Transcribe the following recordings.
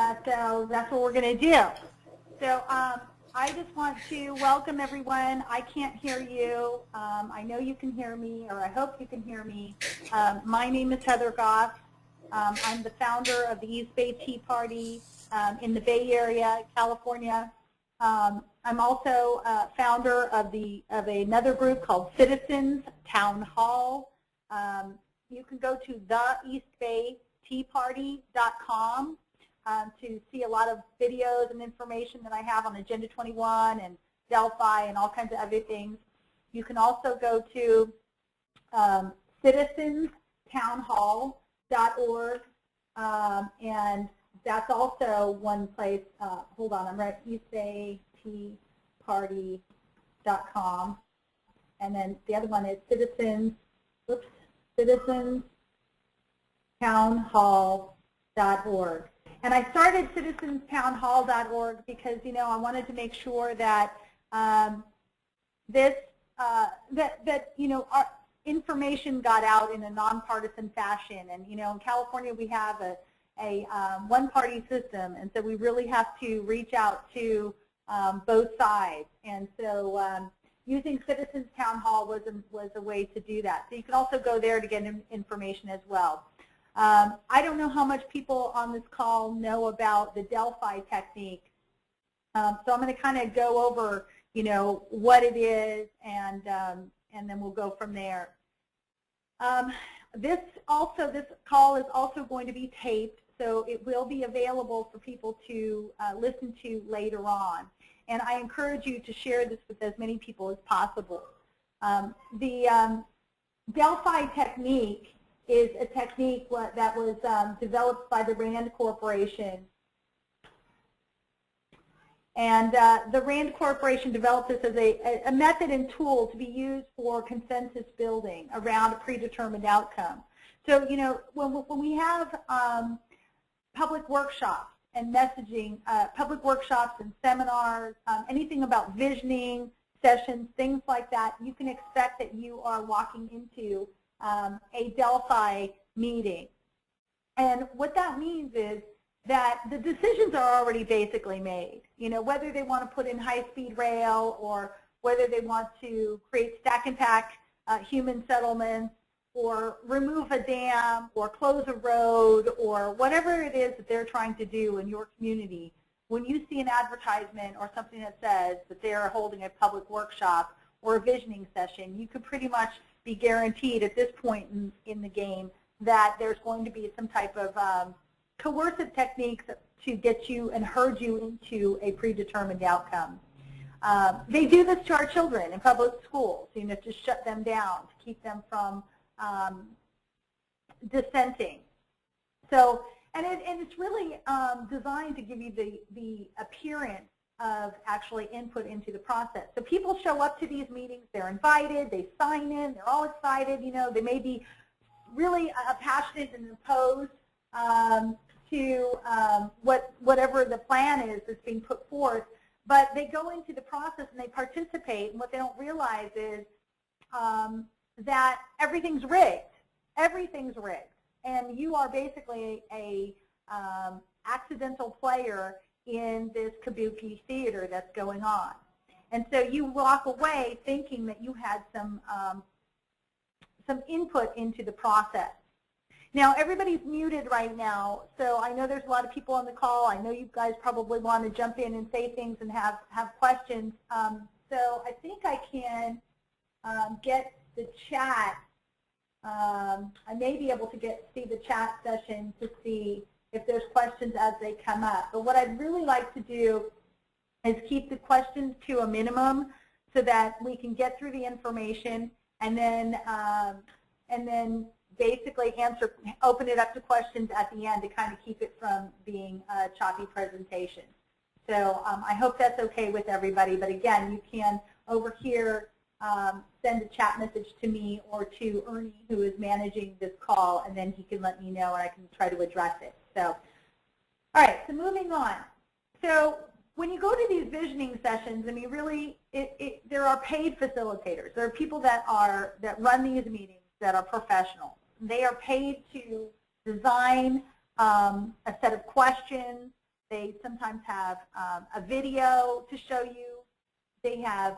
So that's what we're going to do. So I just want to welcome everyone. I can't hear you. I know you can hear me, or I hope you can hear me. My name is Heather Goff. I'm the founder of the East Bay Tea Party in the Bay Area, California. I'm also founder of another group called Citizens Town Hall. You can go to theeastbayteaparty.com to see a lot of videos and information that I have on Agenda 21 and Delphi and all kinds of other things. You can also go to citizenstownhall.org, and that's also one place. Hold on, I'm right, eastbayteaparty.com, and then the other one is citizenstownhall.org. And I started citizenstownhall.org because, you know, I wanted to make sure that our information got out in a nonpartisan fashion. And, you know, in California we have a one-party system, and so we really have to reach out to both sides. And so using Citizens Town Hall was a way to do that. So you can also go there to get information as well. I don't know how much people on this call know about the Delphi technique, so I'm going to kind of go over, you know, what it is, and then we'll go from there. This call is also going to be taped, so it will be available for people to listen to later on. And I encourage you to share this with as many people as possible. The Delphi technique is a technique that was developed by the RAND Corporation. And the RAND Corporation developed this as a method and tool to be used for consensus building around a predetermined outcome. So, you know, when we have public workshops and messaging, public workshops and seminars, anything about visioning, sessions, things like that, you can expect that you are walking into a Delphi meeting. And what that means is that the decisions are already basically made. You know, whether they want to put in high-speed rail, or whether they want to create stack and pack human settlements, or remove a dam, or close a road, or whatever it is that they're trying to do in your community. When you see an advertisement or something that says that they're holding a public workshop or a visioning session, you could pretty much be guaranteed at this point in the game that there's going to be some type of coercive techniques to get you and herd you into a predetermined outcome. They do this to our children in public schools, you know, to shut them down, to keep them from dissenting. So, and it's really designed to give you the appearance of actually input into the process. So people show up to these meetings, they're invited, they sign in, they're all excited, you know, they may be really passionate and opposed to whatever the plan is that's being put forth, but they go into the process and they participate, and what they don't realize is that everything's rigged. Everything's rigged, and you are basically a accidental player in this kabuki theater that's going on. And so you walk away thinking that you had some input into the process. Now, everybody's muted right now, so I know there's a lot of people on the call. I know you guys probably want to jump in and say things and have questions. So I think I can get the chat. I may be able to see the chat session to see if there's questions as they come up. But what I'd really like to do is keep the questions to a minimum so that we can get through the information, and then basically open it up to questions at the end to kind of keep it from being a choppy presentation. So I hope that's okay with everybody. But again, you can over here send a chat message to me or to Ernie, who is managing this call, and then he can let me know and I can try to address it. So, all right, so moving on. So when you go to these visioning sessions, I mean, really, there are paid facilitators. There are people that run these meetings that are professional. They are paid to design a set of questions They sometimes have a video to show you. They have,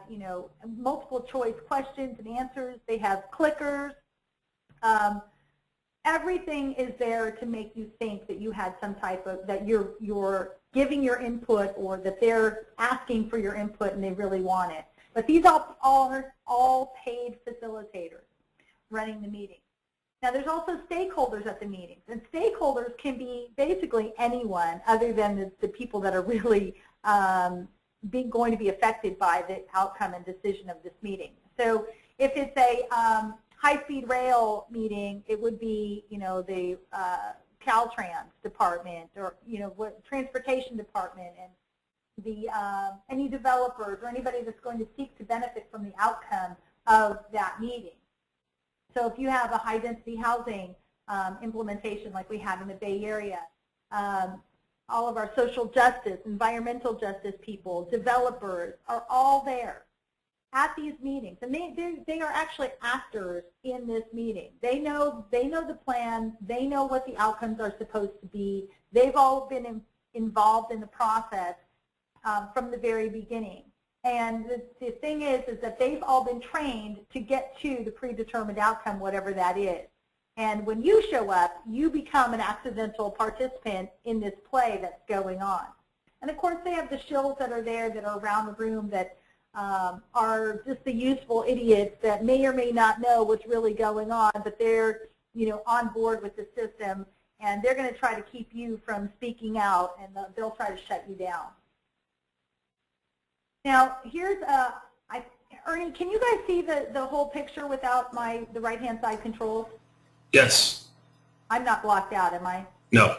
multiple choice questions and answers. They have clickers. Everything is there to make you think that you had some type of, that you're giving your input, or that they're asking for your input and they really want it. But these are all paid facilitators running the meeting. Now there's also stakeholders at the meetings, and stakeholders can be basically anyone other than the people that are really going to be affected by the outcome and decision of this meeting. So if it's a high-speed rail meeting, it would be, the Caltrans department, or transportation department, and the any developers or anybody that's going to seek to benefit from the outcome of that meeting. So if you have a high-density housing implementation like we have in the Bay Area, all of our social justice, environmental justice people, developers are all there at these meetings, and they are actually actors in this meeting. They know the plan. They know what the outcomes are supposed to be. They've all been involved in the process from the very beginning. And the thing is that they've all been trained to get to the predetermined outcome, whatever that is. And when you show up, you become an accidental participant in this play that's going on. And of course, they have the shills that are there that are around the room that are just the useful idiots that may or may not know what's really going on, but they're on board with the system, and they're going to try to keep you from speaking out, and they'll try to shut you down. Now, here's Ernie, can you guys see the whole picture without the right-hand side controls? Yes. I'm not blocked out, am I? No.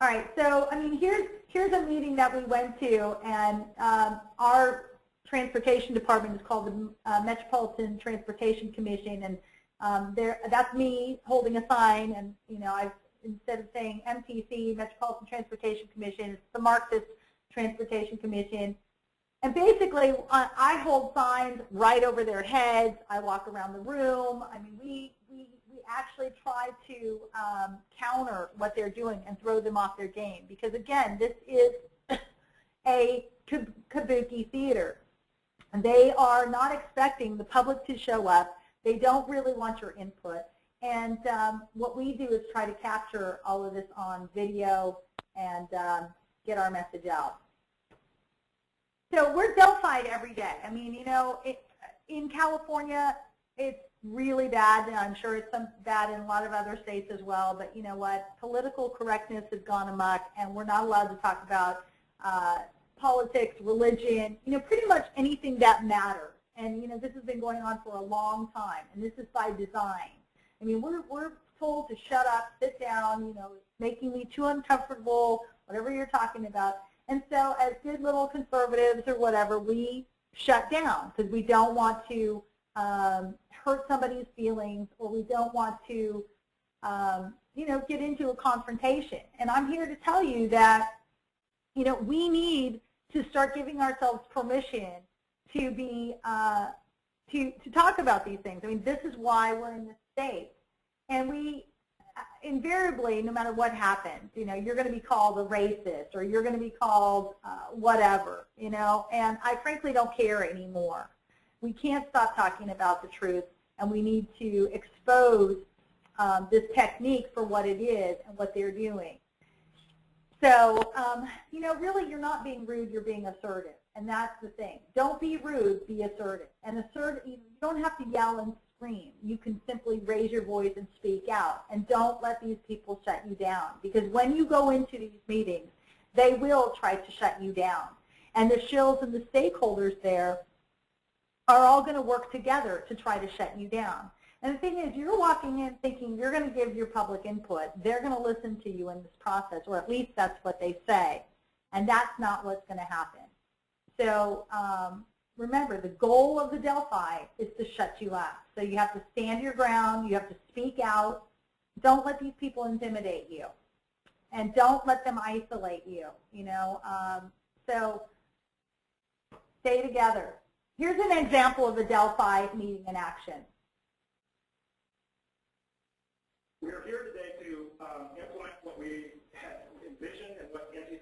All right, so I mean, here's a meeting that we went to, and our transportation department is called the Metropolitan Transportation Commission, and that's me holding a sign, and instead of saying MTC, Metropolitan Transportation Commission, it's the Marxist Transportation Commission. And basically, I hold signs right over their heads. I walk around the room. I mean, we actually try to counter what they're doing and throw them off their game. Because, again, this is a kabuki theater. And they are not expecting the public to show up. They don't really want your input. And what we do is try to capture all of this on video and get our message out. So we're Delphi'd every day. I mean, in California, it's really bad, and I'm sure it's bad in a lot of other states as well, but you know what? Political correctness has gone amok, and we're not allowed to talk about politics, religion, pretty much anything that matters. And, this has been going on for a long time, and this is by design. I mean, we're told to shut up, sit down, making me too uncomfortable, whatever you're talking about. And so as good little conservatives or whatever, we shut down because we don't want to hurt somebody's feelings, or we don't want to, get into a confrontation. And I'm here to tell you that, we need to start giving ourselves permission to be, to talk about these things. I mean, this is why we're in this state. And we invariably, no matter what happens, you're going to be called a racist, or you're going to be called whatever, and I frankly don't care anymore. We can't stop talking about the truth, and we need to expose this technique for what it is and what they're doing. So, really, you're not being rude, you're being assertive, and that's the thing. Don't be rude, be assertive. And assertive, you don't have to yell and scream. You can simply raise your voice and speak out, and don't let these people shut you down, because when you go into these meetings, they will try to shut you down. And the shills and the stakeholders there are all going to work together to try to shut you down. And the thing is, you're walking in thinking you're going to give your public input. They're going to listen to you in this process, or at least that's what they say. And that's not what's going to happen. So remember, the goal of the Delphi is to shut you up. So you have to stand your ground. You have to speak out. Don't let these people intimidate you. And don't let them isolate you, So stay together. Here's an example of a Delphi meeting in action. We are here today to implement what we had envisioned and what NTC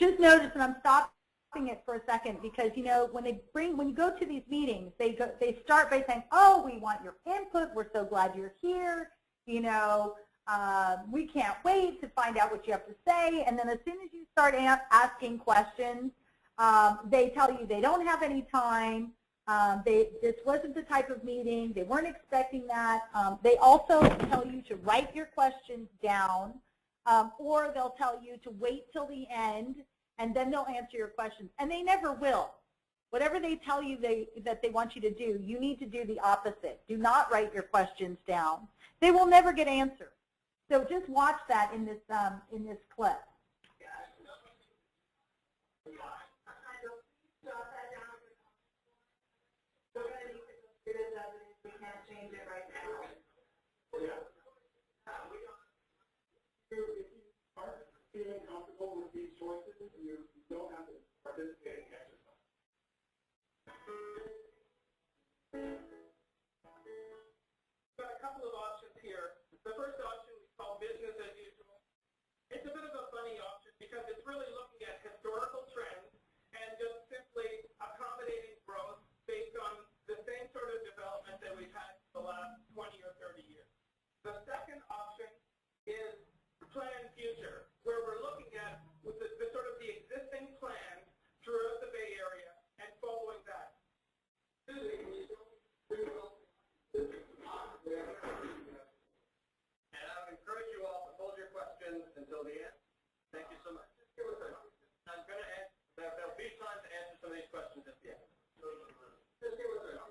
just noticed, and I'm stopping it for a second, because you know when you go to these meetings, they start by saying, "Oh, we want your input. We're so glad you're here. You know, we can't wait to find out what you have to say." And then as soon as you start asking questions, they tell you they don't have any time. This wasn't the type of meeting. They weren't expecting that. They also tell you to write your questions down, or they'll tell you to wait till the end, and then they'll answer your questions. And they never will. Whatever they tell you that they want you to do, you need to do the opposite. Do not write your questions down. They will never get answered. So just watch that in this clip. We can't change it right now. If you are feeling comfortable with these choices, you don't have to participate in the exercise. We've got a couple of options here. The first option we call business as usual. It's a bit of a funny option because it's really looking at historical trends and just simply accommodating growth based on the same sort of development that we've had for the last 20 or 30 years. The second option is plan future, where we're looking at with the sort of the existing plan throughout the Bay Area and following that. And I would encourage you all to hold your questions until the end. Thank you so much. I'm going to answer. There'll be time to answer some of these questions at the end. Just give us a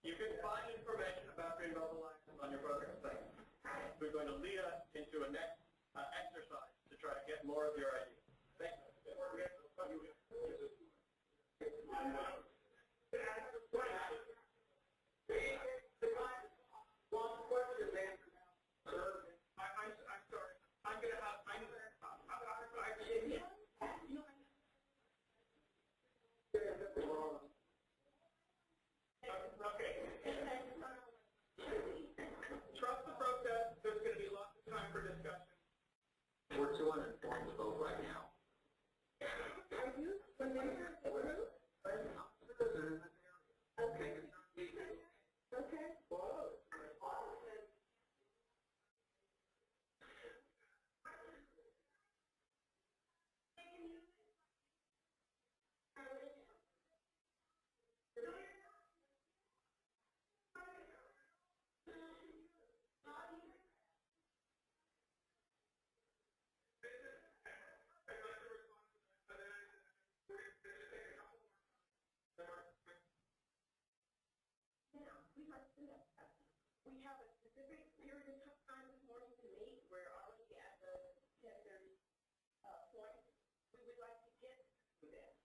You can find information about Greenbelt Alliance on your brother's site. We're going to lead us into a next exercise to try to get more of your ideas. Thank you. I'm sorry. I'm going to have. Okay. Trust the process. There's going to be lots of time for discussion. We're 200 points vote right now. Are you familiar with the group? Okay. Okay. Whoa. We have a specific period of time this morning to meet. We're already at the 10:30 point. We would like to get to this.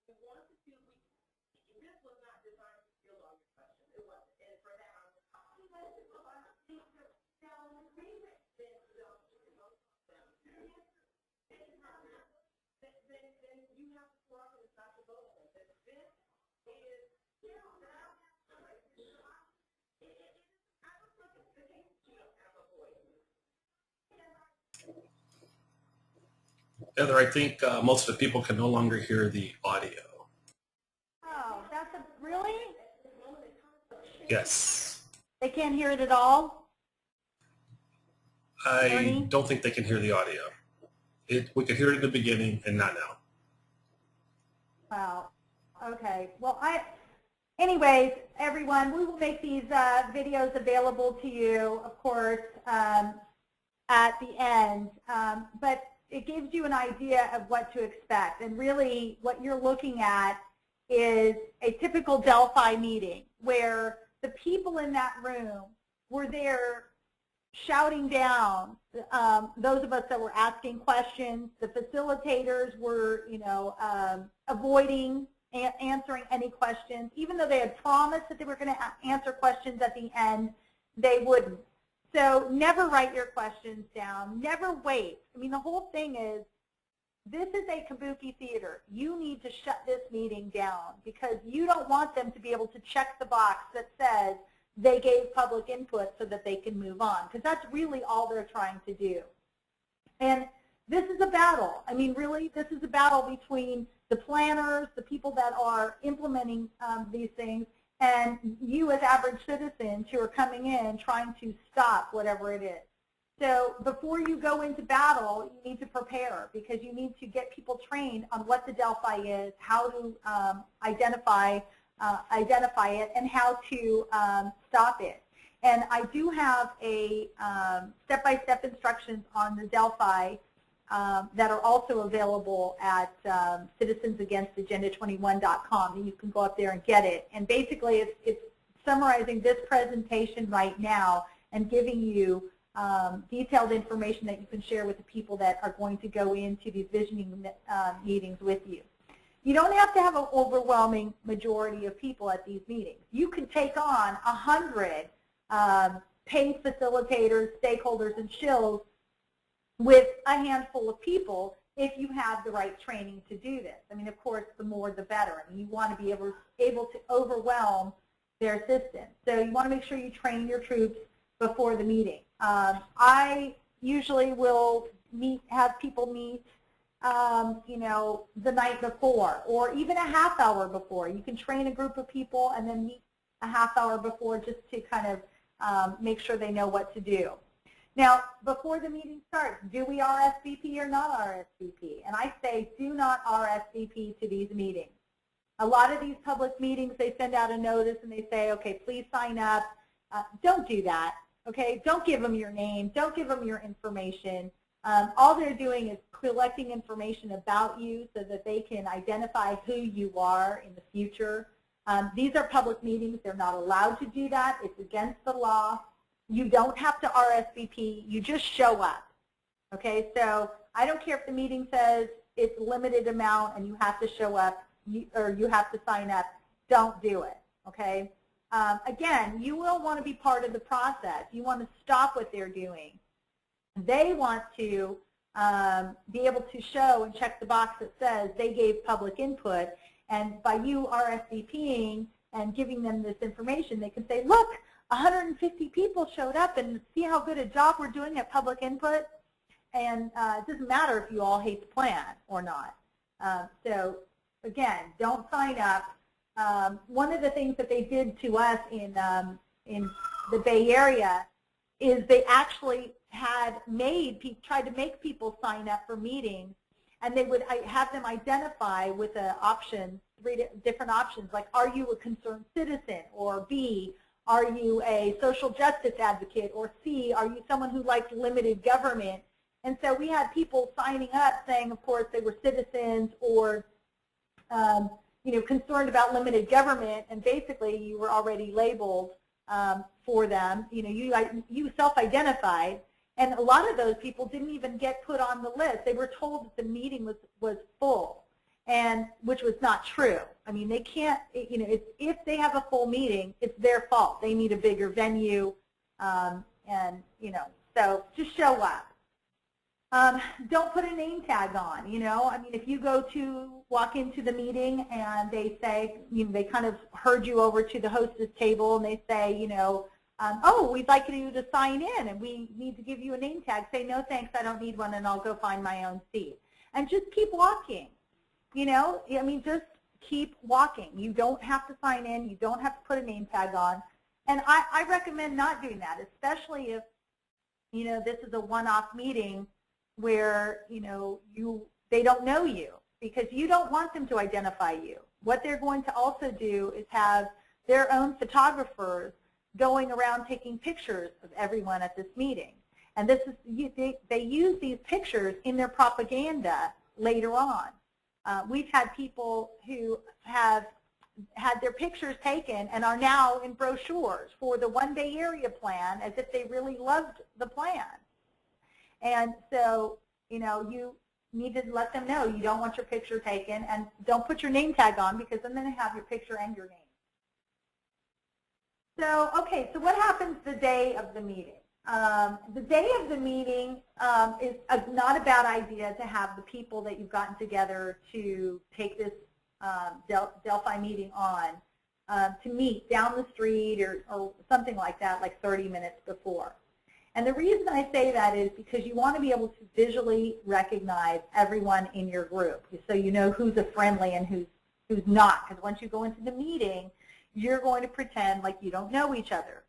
We want to do. This was not designed to be a longer question. It wasn't. And for that, I'm then you have to walk in the Dr. Bowman. This is. Heather, I think most of the people can no longer hear the audio. Oh, that's really? Yes. They can't hear it at all? I don't think they can hear the audio. We could hear it in the beginning and not now. Wow. Okay. Well, anyways, everyone, we will make these videos available to you, of course, at the end. But it gives you an idea of what to expect. And really, what you're looking at is a typical Delphi meeting where the people in that room were there shouting down those of us that were asking questions. The facilitators were, avoiding answering any questions. Even though they had promised that they were going to answer questions at the end, they wouldn't. So never write your questions down. Never wait. I mean, the whole thing is, this is a kabuki theater. You need to shut this meeting down because you don't want them to be able to check the box that says they gave public input so that they can move on, because that's really all they're trying to do. And this is a battle. I mean, really, this is a battle between the planners, the people that are implementing these things, and you as average citizens who are coming in trying to stop whatever it is. So before you go into battle, you need to prepare, because you need to get people trained on what the Delphi is, how to identify it, and how to stop it. And I do have a step-by-step instructions on the Delphi that are also available at citizensagainstagenda21.com, and you can go up there and get it. And basically, it's summarizing this presentation right now and giving you detailed information that you can share with the people that are going to go into these visioning meetings with you. You don't have to have an overwhelming majority of people at these meetings. You can take on 100 paid facilitators, stakeholders, and shills with a handful of people if you have the right training to do this. I mean, of course, the more the better. I mean, you want to be able to overwhelm their systems. So you want to make sure you train your troops before the meeting. I usually will have people meet, you know, the night before, or even a half hour before. You can train a group of people and then meet a half hour before, just to kind of make sure they know what to do. Now, before the meeting starts, do we RSVP or not RSVP? And I say, do not RSVP to these meetings. A lot of these public meetings, they send out a notice and they say, okay, please sign up. Don't do that. Okay, don't give them your name, don't give them your information. All they're doing is collecting information about you so that they can identify who you are in the future. These are public meetings, they're not allowed to do that, it's against the law. You don't have to RSVP, you just show up. Okay, so I don't care if the meeting says it's a limited amount and you have to show up, or you have to sign up, don't do it, okay? Again, you will want to be part of the process. You want to stop what they're doing. They want to be able to show and check the box that says they gave public input, and by you RSVPing and giving them this information, they can say, look, 150 people showed up, and see how good a job we're doing at public input. And it doesn't matter if you all hate the plan or not. So again, don't sign up. One of the things that they did to us in the Bay Area is they actually tried to make people sign up for meetings, and they would have them identify with an option, 3 different options, like, are you a concerned citizen, or B, are you a social justice advocate, or C, are you someone who likes limited government? And so we had people signing up saying, of course, they were citizens, or you know, concerned about limited government, and basically you were already labeled for them. You know, you self-identified, and a lot of those people didn't even get put on the list. They were told that the meeting was full, and which was not true. I mean, they can't, you know, if they have a full meeting, it's their fault. They need a bigger venue, and, you know, so just show up. Don't put a name tag on, you know. I mean, if you walk into the meeting and they say, you know, they kind of herd you over to the hostess table and they say, you know, oh, we'd like you to sign in and we need to give you a name tag. Say, no thanks, I don't need one, and I'll go find my own seat. And just keep walking, you know. I mean, just keep walking. You don't have to sign in. You don't have to put a name tag on. And I recommend not doing that, especially if, you know, this is a one-off meeting where, you know, they don't know you, because you don't want them to identify you. What they're going to also do is have their own photographers going around taking pictures of everyone at this meeting. And this is, they use these pictures in their propaganda later on. We've had people who have had their pictures taken and are now in brochures for the One Bay Area plan, as if they really loved the plan. And so, you know, you need to let them know you don't want your picture taken, and don't put your name tag on, because then they have your picture and your name. So, okay, so what happens the day of the meeting? The day of the meeting is not a bad idea to have the people that you've gotten together to take this Delphi meeting on to meet down the street or something like that, like 30 minutes before. And the reason I say that is because you want to be able to visually recognize everyone in your group, so you know who's a friendly and who's not. Because once you go into the meeting, you're going to pretend like you don't know each other.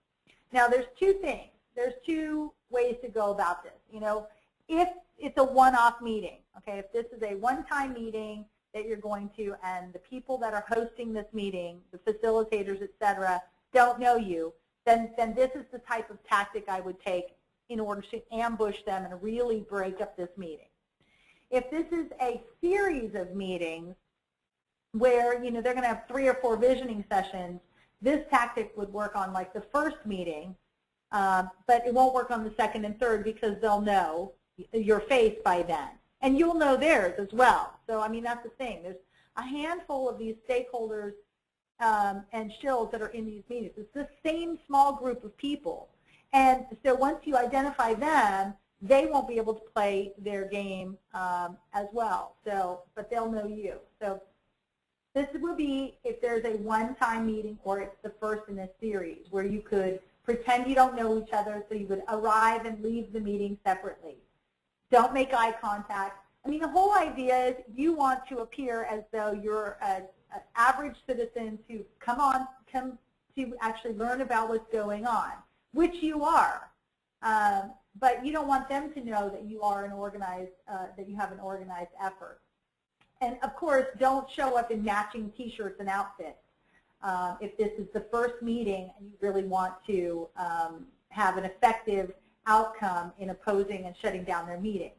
Now, there's two things. There's two ways to go about this. You know, if it's a one-off meeting, okay, if this is a one-time meeting that you're going to, and the people that are hosting this meeting, the facilitators, etc., don't know you, then this is the type of tactic I would take in order to ambush them and really break up this meeting. If this is a series of meetings where, you know, they're going to have 3 or 4 visioning sessions, this tactic would work on like the first meeting, but it won't work on the second and third because they'll know your face by then. And you'll know theirs as well. So, I mean, that's the thing. There's a handful of these stakeholders and shills that are in these meetings. It's the same small group of people. And so once you identify them, they won't be able to play their game as well. So, but they'll know you. So this would be if there's a one-time meeting or it's the first in a series where you could pretend you don't know each other, so you would arrive and leave the meeting separately. Don't make eye contact. I mean, the whole idea is you want to appear as though you're an average citizen to come to actually learn about what's going on, which you are. But you don't want them to know that you are an organized, that you have an organized effort. And of course, don't show up in matching T-shirts and outfits. If this is the first meeting and you really want to have an effective outcome in opposing and shutting down their meeting.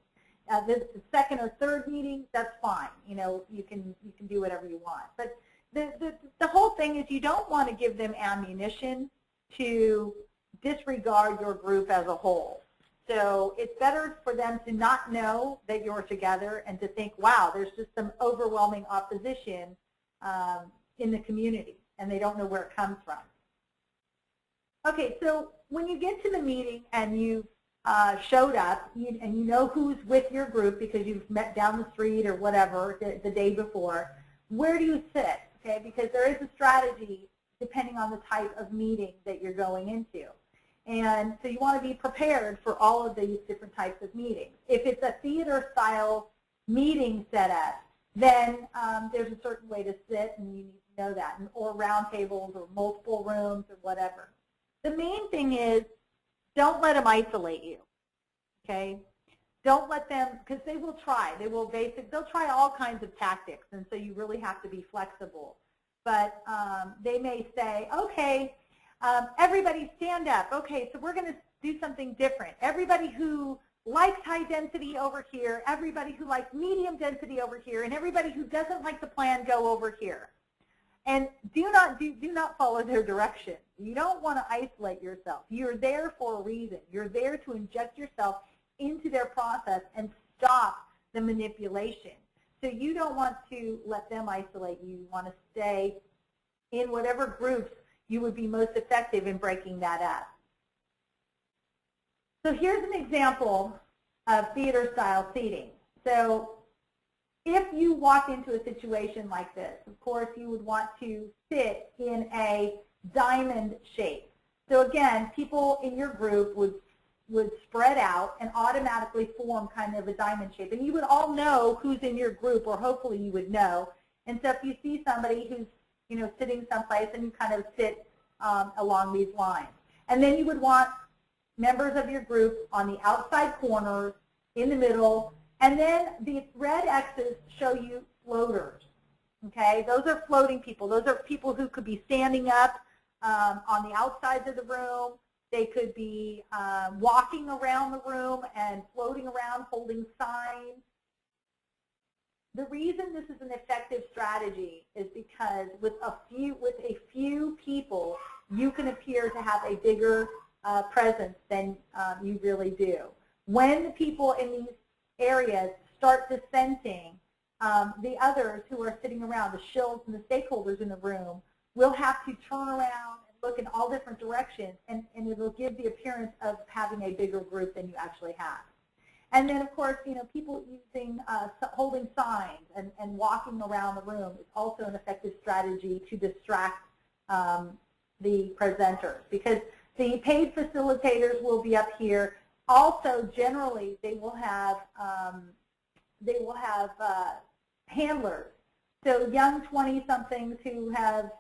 The second or third meeting, that's fine. You know, you can do whatever you want. But the whole thing is you don't want to give them ammunition to disregard your group as a whole. So it's better for them to not know that you're together and to think, wow, there's just some overwhelming opposition in the community, and they don't know where it comes from. Okay, so when you get to the meeting and you've showed up and you know who's with your group because you've met down the street or whatever the day before, where do you sit? Okay, because there is a strategy depending on the type of meeting that you're going into. And so you want to be prepared for all of these different types of meetings. If it's a theater-style meeting setup, then there's a certain way to sit, and you need to know that, or round tables or multiple rooms or whatever. The main thing is don't let them isolate you, okay? Don't let them, because they will try. They'll try all kinds of tactics, and so you really have to be flexible. But they may say, okay, everybody stand up. Okay, so we're going to do something different. Everybody who likes high density over here, everybody who likes medium density over here, and everybody who doesn't like the plan, go over here. And do not follow their direction. You don't want to isolate yourself. You're there for a reason. You're there to inject yourself into their process and stop the manipulation. So you don't want to let them isolate you. You want to stay in whatever groups you would be most effective in breaking that up. So here's an example of theater-style seating. So if you walk into a situation like this, of course, you would want to sit in a diamond shape. So again, people in your group would spread out and automatically form kind of a diamond shape. And you would all know who's in your group, or hopefully you would know. And so if you see somebody who's, you know, sitting someplace, and you kind of sit along these lines. And then you would want members of your group on the outside corners, in the middle, and then the red X's show you floaters. Okay, those are floating people. Those are people who could be standing up on the outsides of the room. They could be walking around the room and floating around holding signs. The reason this is an effective strategy is because with a few people, you can appear to have a bigger presence than you really do. When the people in these areas start dissenting, the others who are sitting around, the shills and the stakeholders in the room, will have to turn around and look in all different directions, and it will give the appearance of having a bigger group than you actually have. And then, of course, people using, holding signs and walking around the room is also an effective strategy to distract the presenters, because the paid facilitators will be up here. Also, generally, they will have handlers. So young 20-somethings who have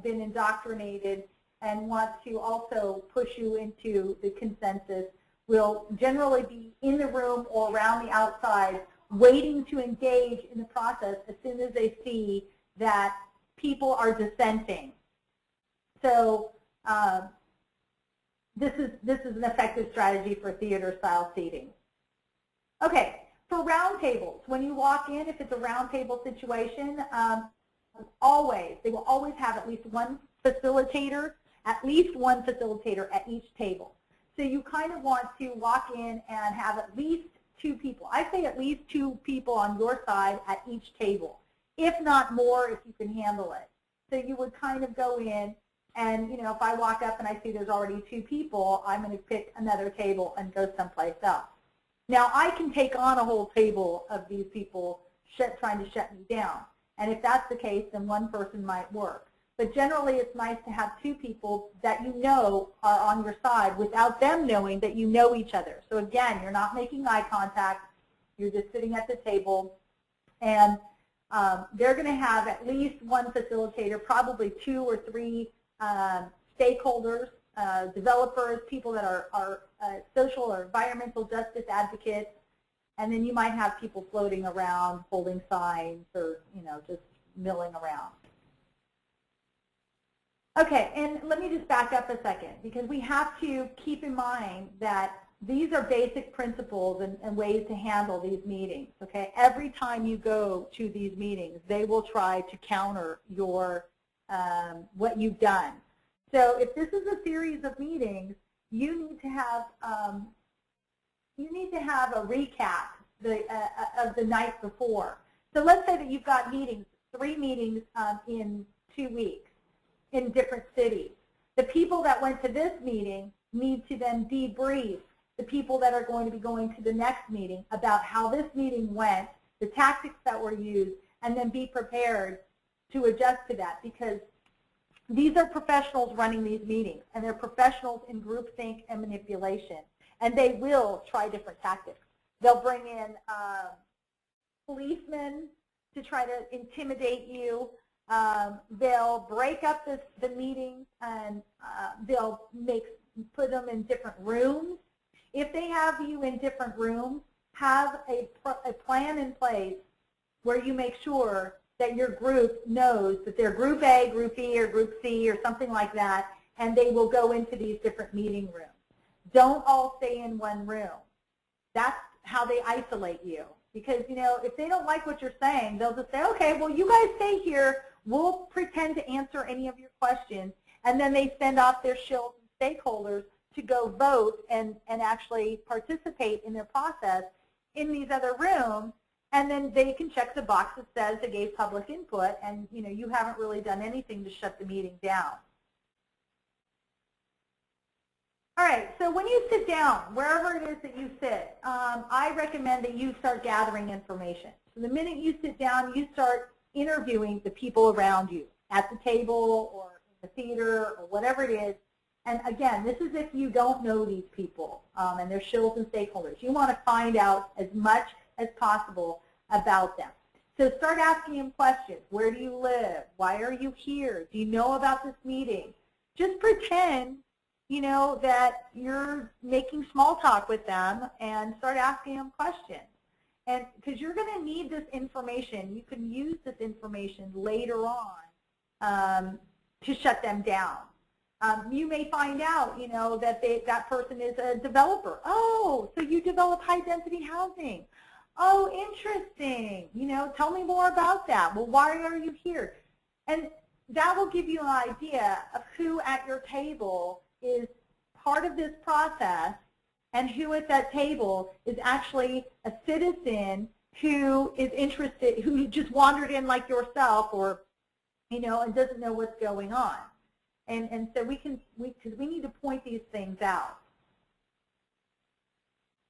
been indoctrinated and want to also push you into the consensus will generally be in the room or around the outside waiting to engage in the process as soon as they see that people are dissenting. So this is an effective strategy for theater-style seating. Okay, for roundtables, when you walk in, if it's a roundtable situation, they will always have at least one facilitator at each table. So you kind of want to walk in and have at least 2 people. I say at least 2 people on your side at each table, if not more if you can handle it. So you would kind of go in and, if I walk up and I see there's already 2 people, I'm going to pick another table and go someplace else. Now, I can take on a whole table of these people trying to shut me down. And if that's the case, then one person might work. But generally, it's nice to have 2 people that you know are on your side without them knowing that you know each other. So again, you're not making eye contact. You're just sitting at the table. And they're going to have at least one facilitator, probably 2 or 3 stakeholders, developers, people that are social or environmental justice advocates, and then you might have people floating around holding signs or just milling around. Okay, and let me just back up a second, because we have to keep in mind that these are basic principles and ways to handle these meetings. Okay, every time you go to these meetings, they will try to counter your what you've done. So if this is a series of meetings, you need to have a recap of the night before. So let's say that you've got meetings, 3 meetings in 2 weeks in different cities. The people that went to this meeting need to then debrief the people that are going to be going to the next meeting about how this meeting went, the tactics that were used, and then be prepared to adjust to that, because these are professionals running these meetings, and they're professionals in groupthink and manipulation, and they will try different tactics. They'll bring in policemen to try to intimidate you. They'll break up the meetings, and they'll put them in different rooms. If they have you in different rooms, have a plan in place where you make sure that your group knows that they're Group A, Group B, or Group C, or something like that, and they will go into these different meeting rooms. Don't all stay in one room. That's how they isolate you. Because, if they don't like what you're saying, they'll just say, okay, well, you guys stay here. We'll pretend to answer any of your questions. And then they send off their shills and stakeholders to go vote and actually participate in their process in these other rooms. And then they can check the box that says they gave public input, and you haven't really done anything to shut the meeting down. All right, so when you sit down, wherever it is that you sit, I recommend that you start gathering information. So the minute you sit down, you start interviewing the people around you at the table or in the theater or whatever it is. And again, this is if you don't know these people and they're shills and stakeholders. You want to find out as much as possible about them. So start asking them questions. Where do you live? Why are you here? Do you know about this meeting? Just pretend, that you're making small talk with them and start asking them questions. And because you're going to need this information, you can use this information later on to shut them down. You may find out, that that person is a developer. Oh, so you develop high-density housing. Oh, interesting. Tell me more about that. Well, why are you here? And that will give you an idea of who at your table is part of this process and who at that table is actually a citizen who is interested, who just wandered in like yourself, or, and doesn't know what's going on. And so because we need to point these things out.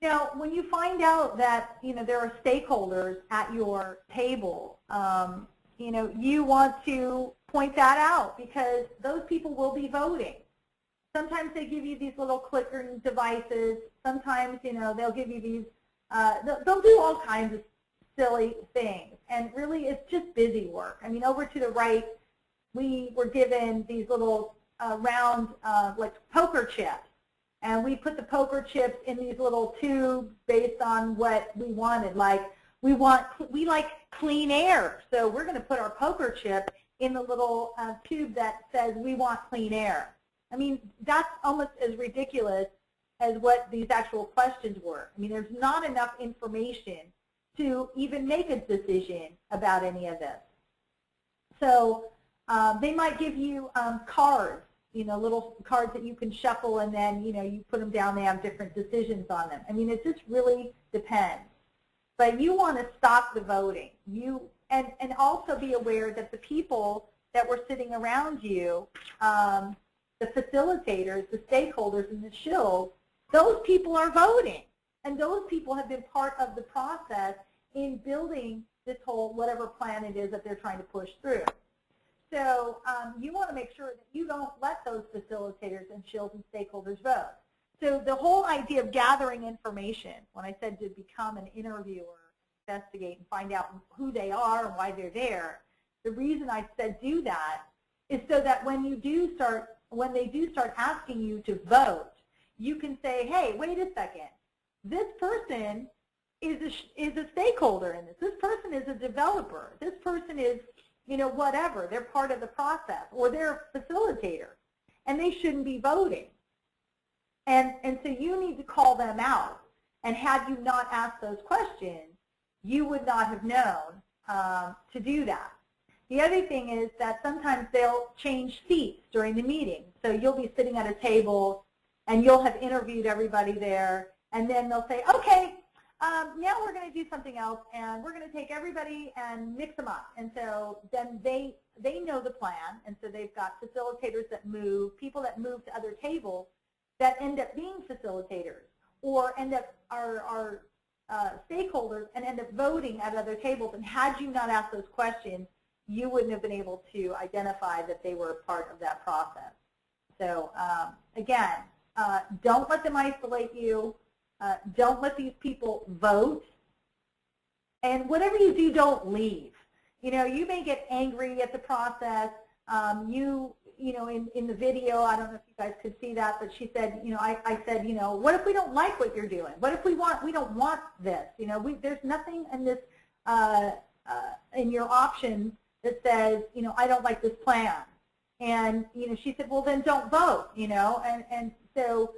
Now, when you find out that, there are stakeholders at your table, you want to point that out because those people will be voting. Sometimes they give you these little clicker devices. Sometimes, they'll give you these, they'll do all kinds of silly things. And really, it's just busy work. I mean, over to the right, we were given these little round, like poker chips. And we put the poker chips in these little tubes based on what we wanted. Like, we like clean air. So we're going to put our poker chip in the little tube that says we want clean air. I mean, that's almost as ridiculous as what these actual questions were. I mean, there's not enough information to even make a decision about any of this. So they might give you cards, little cards that you can shuffle, and then, you put them down. They have different decisions on them. I mean, it just really depends. But you want to stop the voting. And also be aware that the people that were sitting around you, the facilitators, the stakeholders, and the shills, those people are voting. And those people have been part of the process in building this whole whatever plan it is that they're trying to push through. So you want to make sure that you don't let those facilitators and shills and stakeholders vote. So the whole idea of gathering information, when I said to become an interviewer, investigate and find out who they are and why they're there, the reason I said do that is so that when they do start asking you to vote, you can say, hey, wait a second, this person is a stakeholder in this. This person is a developer. This person is, whatever. They're part of the process, or they're a facilitator, and they shouldn't be voting. And so you need to call them out. And had you not asked those questions, you would not have known to do that. The other thing is that sometimes they'll change seats during the meeting. So you'll be sitting at a table, and you'll have interviewed everybody there, and then they'll say, okay, now we're going to do something else, and we're going to take everybody and mix them up. And so then they know the plan, and so they've got facilitators that move, people that move to other tables that end up being facilitators, or end up are stakeholders and end up voting at other tables. And had you not asked those questions, you wouldn't have been able to identify that they were part of that process. So again, don't let them isolate you. Don't let these people vote. And whatever you do, don't leave. You may get angry at the process. In the video, I don't know if you guys could see that, but she said, I said, what if we don't like what you're doing? What if we don't want this? There's nothing in this, in your options that says, I don't like this plan. And, she said, well, then don't vote, and so,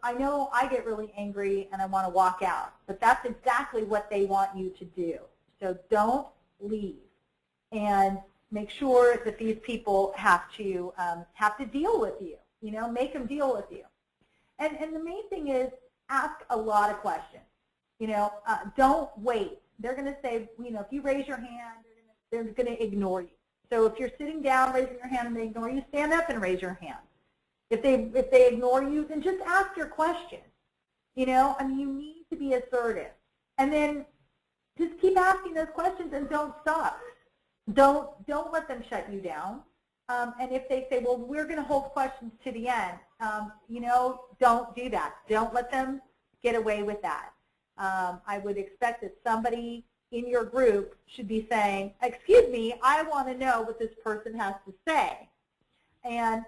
I know I get really angry and I want to walk out, but that's exactly what they want you to do. So don't leave, and make sure that these people have to deal with you. Make them deal with you. And the main thing is ask a lot of questions. Don't wait. They're going to say, if you raise your hand, they're going to ignore you. So if you're sitting down raising your hand and they ignore you, stand up and raise your hand. If they ignore you, then just ask your question. You need to be assertive. And then just keep asking those questions and don't stop. Don't let them shut you down. And if they say, well, we're going to hold questions to the end, don't do that. Don't let them get away with that. I would expect that somebody in your group should be saying, excuse me, I want to know what this person has to say. And,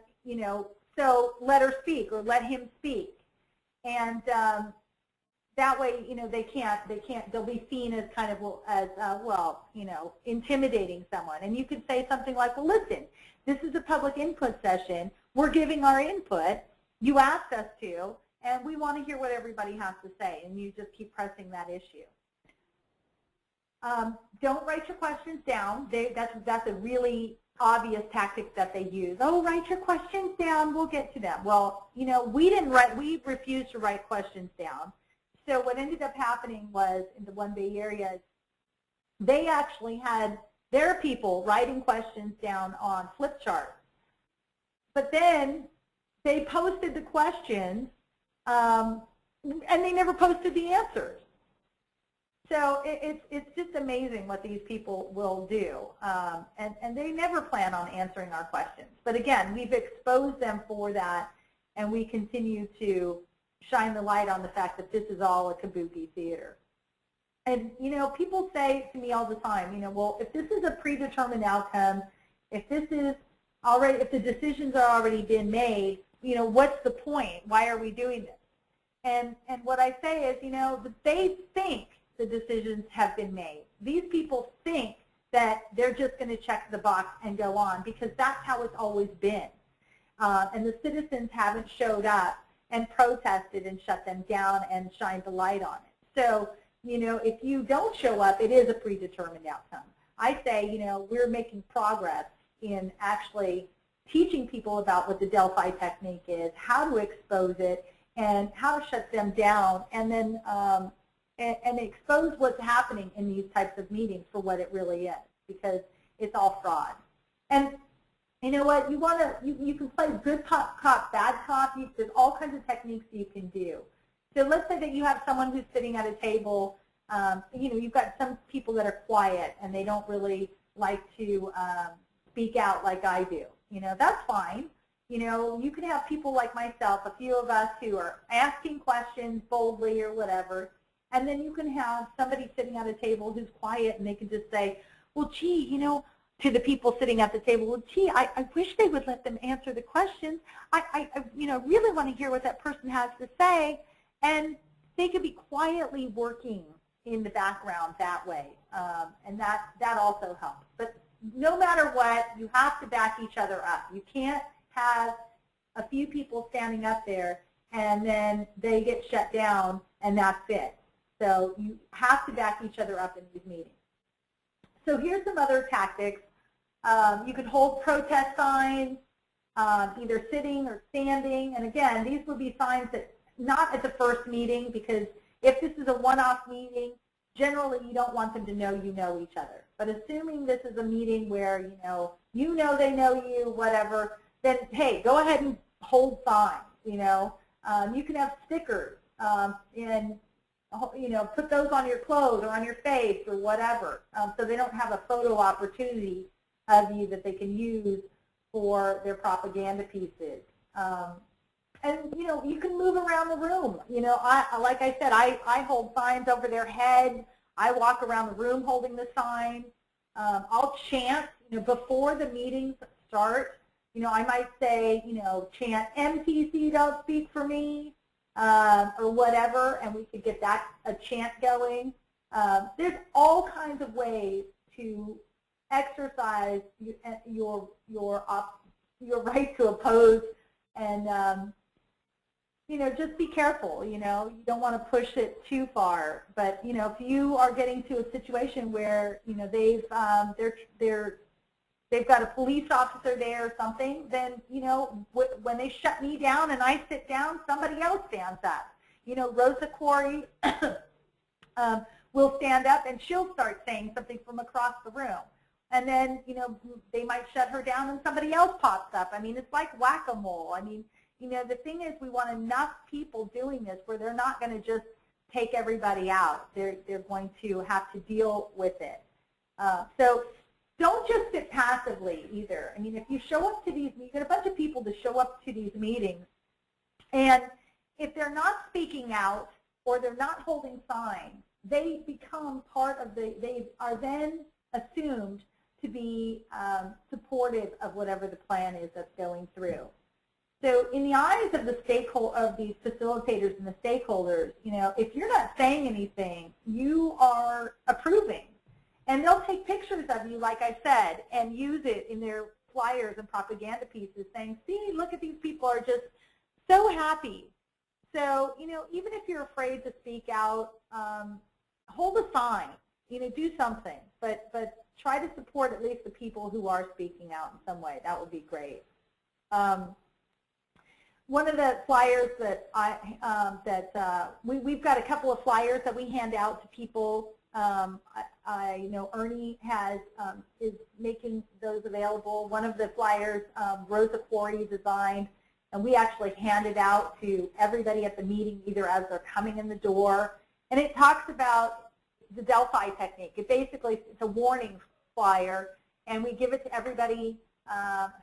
so let her speak or let him speak. And that way, they'll be seen as kind of, intimidating someone. And you could say something like, well, listen, this is a public input session. We're giving our input. You asked us to, and we want to hear what everybody has to say. And you just keep pressing that issue. Don't write your questions down. That's a really obvious tactic that they use. Oh, write your questions down. We'll get to them. Well, we refused to write questions down. So what ended up happening was in the One Bay Area, they actually had their people writing questions down on flip charts. but then they posted the questions, and they never posted the answers. So it's just amazing what these people will do, and they never plan on answering our questions. But again, we've exposed them for that, and we continue to shine the light on the fact that this is all a kabuki theater. And, you know, people say to me all the time, you know, well, if this is a predetermined outcome, if this is already, if the decisions are already been made, you know, what's the point? Why are we doing this? And what I say is, you know, they think the decisions have been made. These people think that they're just going to check the box and go on because that's how it's always been. And the citizens haven't showed up and protested and shut them down and shined the light on it. So, you know, if you don't show up, it is a predetermined outcome. I say, you know, we're making progress in actually teaching people about what the Delphi technique is, how to expose it, and how to shut them down, and then and expose what's happening in these types of meetings for what it really is, because it's all fraud. And you know what? You want to you can play good cop, bad cop. There's all kinds of techniques you can do. So let's say that you have someone who's sitting at a table. You know, you've got some people that are quiet and they don't really like to speak out like I do. You know, that's fine. You know, you can have people like myself, a few of us who are asking questions boldly or whatever, and then you can have somebody sitting at a table who's quiet and they can just say, well, gee, you know, to the people sitting at the table, well, gee, I wish they would let them answer the questions. I you know, really want to hear what that person has to say, and they could be quietly working in the background that way, and that also helps. But no matter what, you have to back each other up. You can't have a few people standing up there and then they get shut down and that's it. So you have to back each other up in these meetings. So here's some other tactics. You can hold protest signs, either sitting or standing. And again, these would be signs that not at the first meeting, because if this is a one-off meeting, generally you don't want them to know you know each other. But assuming this is a meeting where you know they know you, whatever, then hey, go ahead and hold signs. You know, you can have stickers and you know, put those on your clothes or on your face or whatever, so they don't have a photo opportunity of you that they can use for their propaganda pieces. And you know, you can move around the room. You know, like I said, I hold signs over their head. I walk around the room holding the sign. I'll chant, you know, before the meetings start. You know, I might say, you know, chant MTC, don't speak for me, or whatever, and we could get that a chant going. There's all kinds of ways to exercise your right to oppose, and you know, just be careful. You know, you don't want to push it too far. But you know, if you are getting to a situation where you know they've got a police officer there or something, then you know, when they shut me down and I sit down, somebody else stands up. You know, Rosa Corey will stand up and she'll start saying something from across the room. And then, you know, they might shut her down and somebody else pops up. I mean, it's like whack-a-mole. I mean, you know, the thing is we want enough people doing this where they're not going to just take everybody out. They're going to have to deal with it. So don't just sit passively either. I mean, if you show up to these, you get a bunch of people to show up to these meetings, and if they're not speaking out or they're not holding signs, they become part of they are then assumed to be supportive of whatever the plan is that's going through. So in the eyes of the these facilitators and the stakeholders, you know, if you're not saying anything, you are approving. And they'll take pictures of you, like I said, and use it in their flyers and propaganda pieces saying, see, look at these people are just so happy. So, you know, even if you're afraid to speak out, hold a sign, you know, do something. But try to support at least the people who are speaking out in some way. That would be great. One of the flyers that we've got a couple of flyers that we hand out to people I know Ernie is making those available. One of the flyers Rosa Corey designed, and we actually hand it out to everybody at the meeting either as they're coming in the door. And it talks about the Delphi technique. It's a warning flyer, and we give it to everybody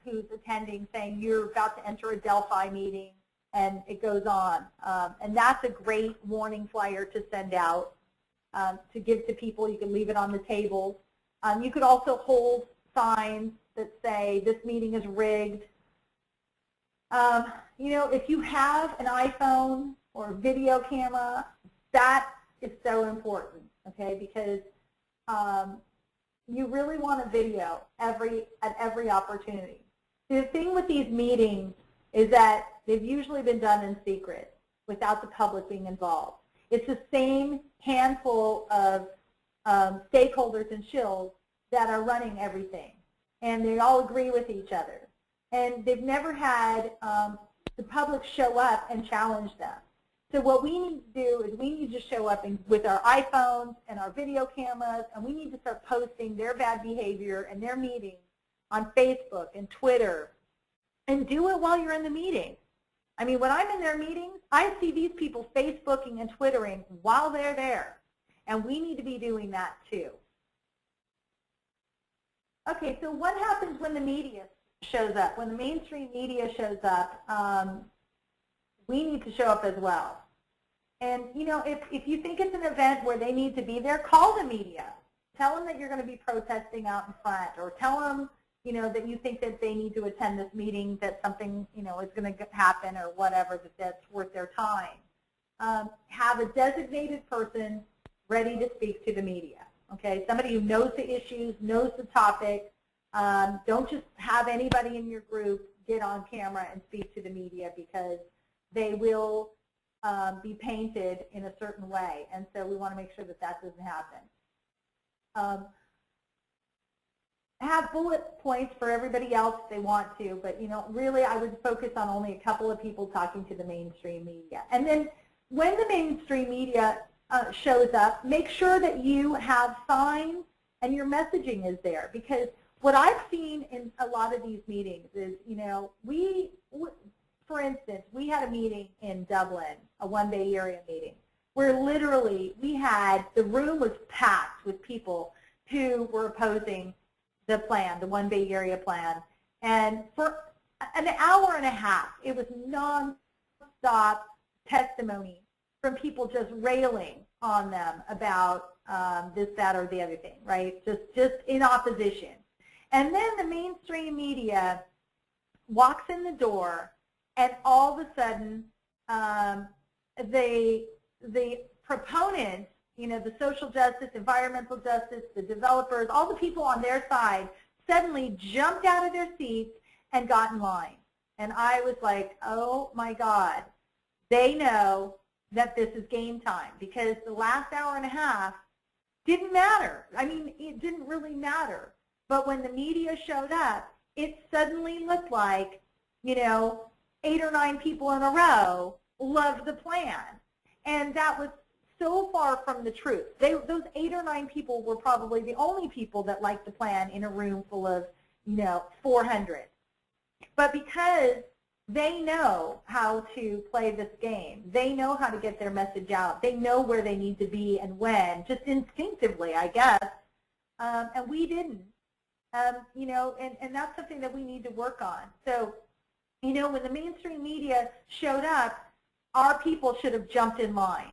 who's attending, saying you're about to enter a Delphi meeting, and it goes on. And that's a great warning flyer to send out, to give to people. You can leave it on the tables. You could also hold signs that say this meeting is rigged. If you have an iPhone or a video camera, that is so important, okay, because you really want a video at every opportunity. The thing with these meetings is that they've usually been done in secret without the public being involved. It's the same handful of stakeholders and shills that are running everything, and they all agree with each other. And they've never had the public show up and challenge them. So what we need to do is we need to show up with our iPhones and our video cameras, and we need to start posting their bad behavior and their meetings on Facebook and Twitter, and do it while you're in the meeting. I mean, when I'm in their meetings, I see these people Facebooking and Twittering while they're there, and we need to be doing that too. Okay, so what happens when the media shows up? When the mainstream media shows up, we need to show up as well. And, if you think it's an event where they need to be there, call the media. Tell them that you're going to be protesting out in front, or tell them, that you think that they need to attend this meeting, that something, is going to happen or whatever, that's worth their time. Have a designated person ready to speak to the media, okay? Somebody who knows the issues, knows the topic. Don't just have anybody in your group get on camera and speak to the media, because they will be painted in a certain way, and so we want to make sure that that doesn't happen. Have bullet points for everybody else if they want to, but really I would focus on only a couple of people talking to the mainstream media. And then when the mainstream media shows up, make sure that you have signs and your messaging is there, because what I've seen in a lot of these meetings is, for instance, we had a meeting in Dublin, a One Bay Area meeting, where literally the room was packed with people who were opposing the plan, the One Bay Area plan. And for an hour and a half, it was non-stop testimony from people just railing on them about this, that, or the other thing, right? Just in opposition. And then the mainstream media walks in the door, and all of a sudden, the proponents, the social justice, environmental justice, the developers, all the people on their side suddenly jumped out of their seats and got in line. And I was like, oh my God, they know that this is game time, because the last hour and a half didn't matter. I mean, it didn't really matter. But when the media showed up, it suddenly looked like, 8 or 9 people in a row loved the plan. And that was so far from the truth. Those 8 or 9 people were probably the only people that liked the plan in a room full of, 400. But because they know how to play this game, they know how to get their message out, they know where they need to be and when, just instinctively, I guess, and we didn't. And that's something that we need to work on. So, when the mainstream media showed up, our people should have jumped in line,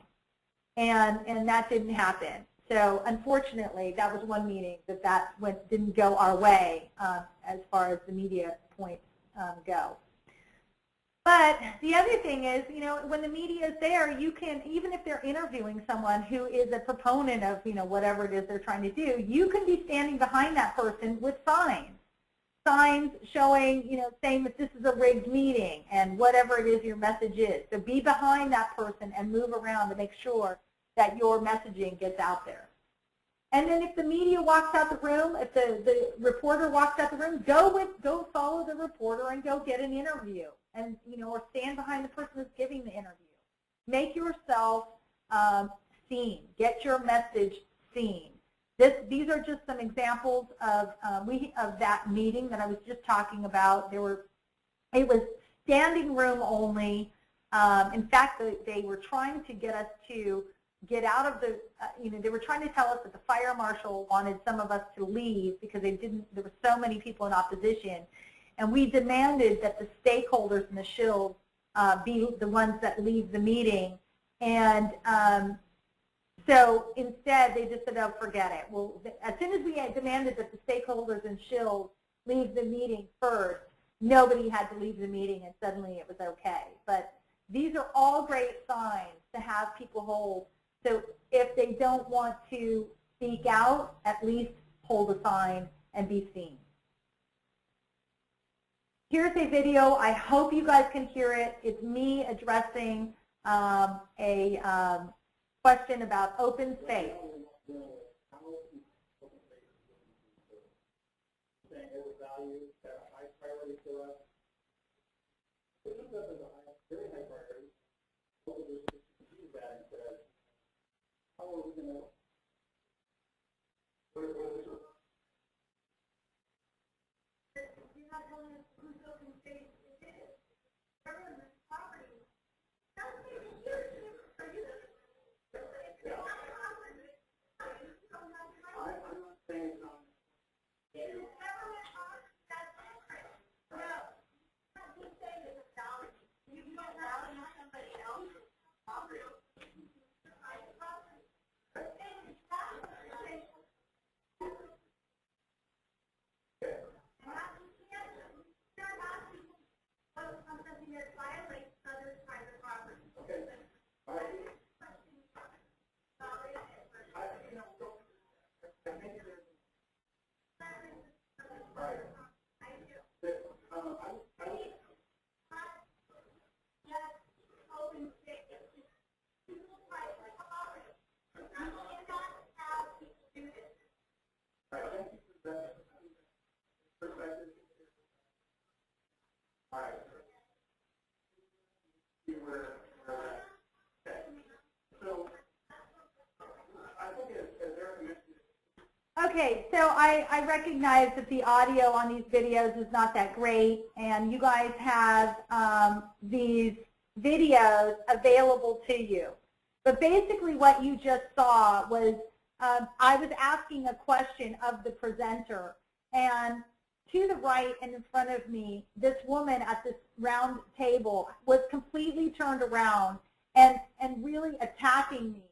and that didn't happen. So, unfortunately, that was one meeting that didn't go our way as far as the media points go. But the other thing is, when the media is there, you can, even if they're interviewing someone who is a proponent of, whatever it is they're trying to do, you can be standing behind that person with signs showing, saying that this is a rigged meeting and whatever it is your message is. So be behind that person and move around to make sure that your messaging gets out there. And then if the media walks out the room, if the reporter walks out the room, go follow the reporter and go get an interview, and or stand behind the person who's giving the interview. Make yourself seen. Get your message seen. These are just some examples of that meeting that I was just talking about. It was standing room only. In fact, they were trying to get us to get out of the, they were trying to tell us that the fire marshal wanted some of us to leave because there were so many people in opposition. And we demanded that the stakeholders in the shills be the ones that leave the meeting. And so instead, they just said, oh, forget it. Well, as soon as we had demanded that the stakeholders in shills leave the meeting first, nobody had to leave the meeting, and suddenly it was okay. But these are all great signs to have people hold. So if they don't want to speak out, at least hold a sign and be seen. Here's a video. I hope you guys can hear it. It's me addressing a question about open space. You're not telling us whose open space it is. Government property. I'm not saying it's not. It is government property. That's different. No. You say it's a dollar. You don't have somebody else's property. Okay, so I recognize that the audio on these videos is not that great, and you guys have these videos available to you. But basically what you just saw was I was asking a question of the presenter, and to the right and in front of me, this woman at this round table was completely turned around and really attacking me.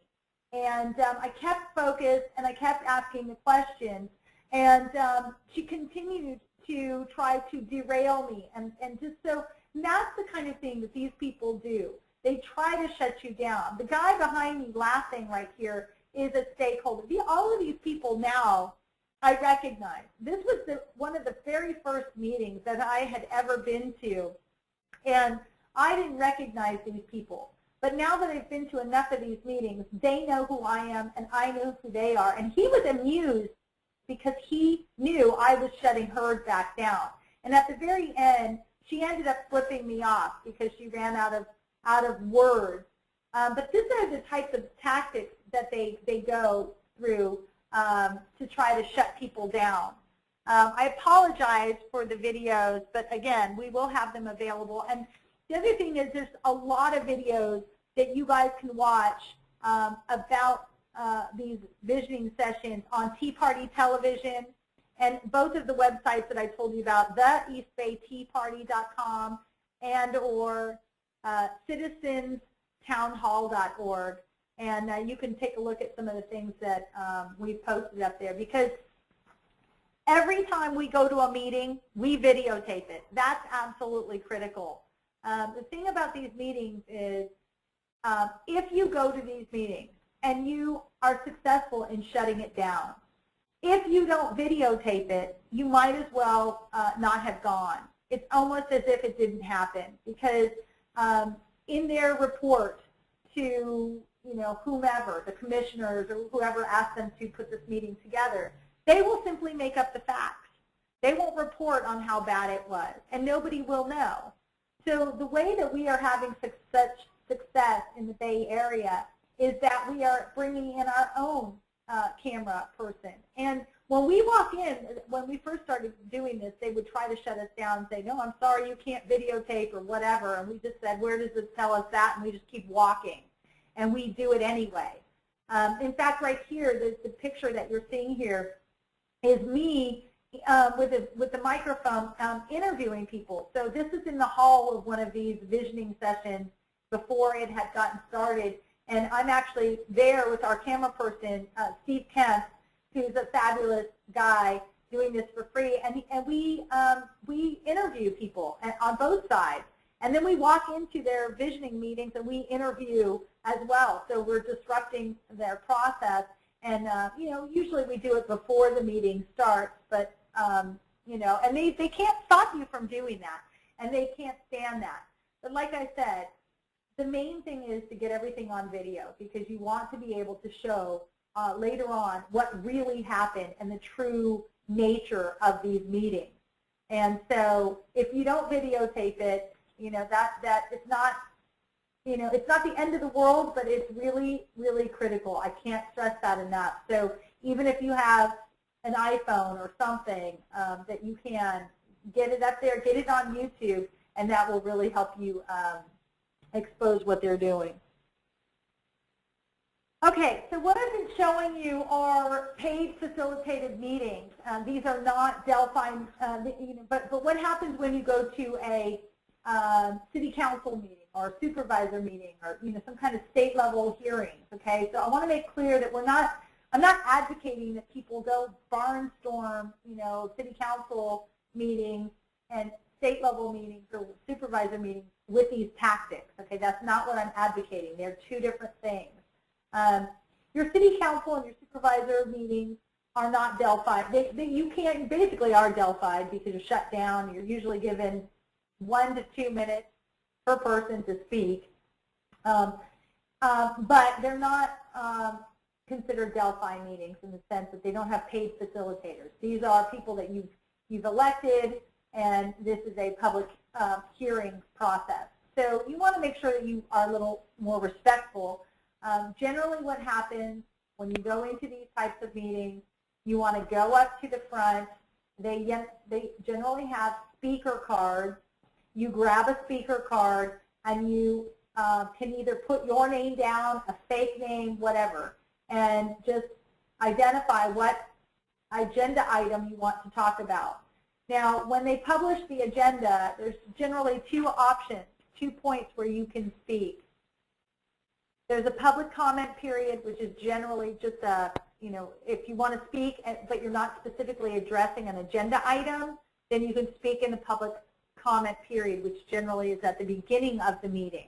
And I kept focused and I kept asking the questions, and she continued to try to derail me. And just so, and that's the kind of thing that these people do. They try to shut you down. The guy behind me laughing right here is a stakeholder. All of these people now I recognize. This was one of the very first meetings that I had ever been to, and I didn't recognize these people. But now that I've been to enough of these meetings, they know who I am and I know who they are. And he was amused because he knew I was shutting hers back down. And at the very end, she ended up flipping me off because she ran out of words. But these are the types of tactics that they go through to try to shut people down. I apologize for the videos, but again, we will have them available. And the other thing is there's a lot of videos that you guys can watch about these visioning sessions on Tea Party Television, and both of the websites that I told you about, the eastbayteaparty.com and or citizenstownhall.org. And you can take a look at some of the things that we've posted up there, because every time we go to a meeting, we videotape it. That's absolutely critical. The thing about these meetings is if you go to these meetings and you are successful in shutting it down, if you don't videotape it, you might as well not have gone. It's almost as if it didn't happen, because in their report to whomever, the commissioners or whoever asked them to put this meeting together, they will simply make up the facts. They won't report on how bad it was, and nobody will know. So the way that we are having such success in the Bay Area is that we are bringing in our own camera person. And when we walk in, when we first started doing this, they would try to shut us down and say, no, I'm sorry, you can't videotape or whatever. And we just said, where does it tell us that? And we just keep walking. And we do it anyway. In fact, right here, the picture that you're seeing here is me with the microphone interviewing people. So this is in the hall of one of these visioning sessions before it had gotten started. And I'm actually there with our camera person, Steve Kemp, who's a fabulous guy doing this for free. And we interview people on both sides. And then we walk into their visioning meetings and we interview as well. So we're disrupting their process. And, you know, usually we do it before the meeting starts, but, you know, and they can't stop you from doing that. And they can't stand that. But like I said, the main thing is to get everything on video because you want to be able to show later on what really happened and the true nature of these meetings. And so if you don't videotape it, you know, that it's not, you know, it's not the end of the world, but it's really, really critical. I can't stress that enough. So even if you have an iPhone or something that you can get it up there, get it on YouTube, and that will really help you expose what they're doing. Okay, so what I've been showing you are paid facilitated meetings. These are not Delphi, you know, but what happens when you go to a city council meeting or supervisor meeting or, you know, some kind of state level hearings, okay? So I want to make clear that I'm not advocating that people go barnstorm, you know, city council meetings and state level meetings or supervisor meetings with these tactics, okay? That's not what I'm advocating. They're two different things. Your city council and your supervisor meetings are not Delphi. You basically are Delphi because you're shut down. You're usually given 1 to 2 minutes per person to speak, but they're not considered Delphi meetings in the sense that they don't have paid facilitators. These are people that you've elected, and this is a public hearing process. So you want to make sure that you are a little more respectful. Generally what happens when you go into these types of meetings, you want to go up to the front. They generally have speaker cards. You grab a speaker card and you can either put your name down, a fake name, whatever, and just identify what agenda item you want to talk about. Now, when they publish the agenda, there's generally 2 options, 2 points where you can speak. There's a public comment period, which is generally just a, you know, if you want to speak, but you're not specifically addressing an agenda item, then you can speak in the public comment period, which generally is at the beginning of the meeting.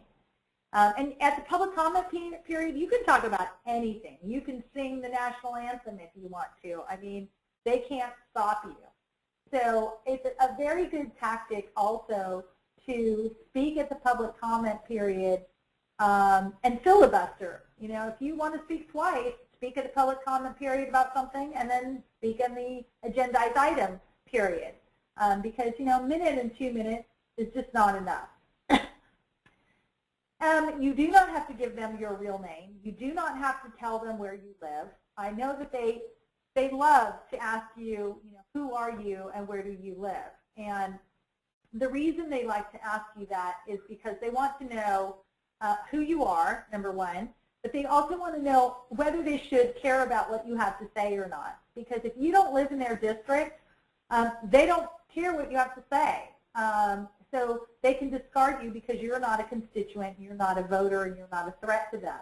And at the public comment period, you can talk about anything. You can sing the national anthem if you want to. I mean, they can't stop you. So it's a very good tactic also to speak at the public comment period and filibuster. You know, if you want to speak twice, speak at the public comment period about something and then speak in the agendized item period. Because, you know, 1 minute and 2 minutes is just not enough. You do not have to give them your real name. You do not have to tell them where you live. I know that they love to ask you, you know, who are you and where do you live? And the reason they like to ask you that is because they want to know who you are, number one, but they also want to know whether they should care about what you have to say or not. Because if you don't live in their district, they don't care what you have to say. So they can discard you because you're not a constituent, you're not a voter, and you're not a threat to them.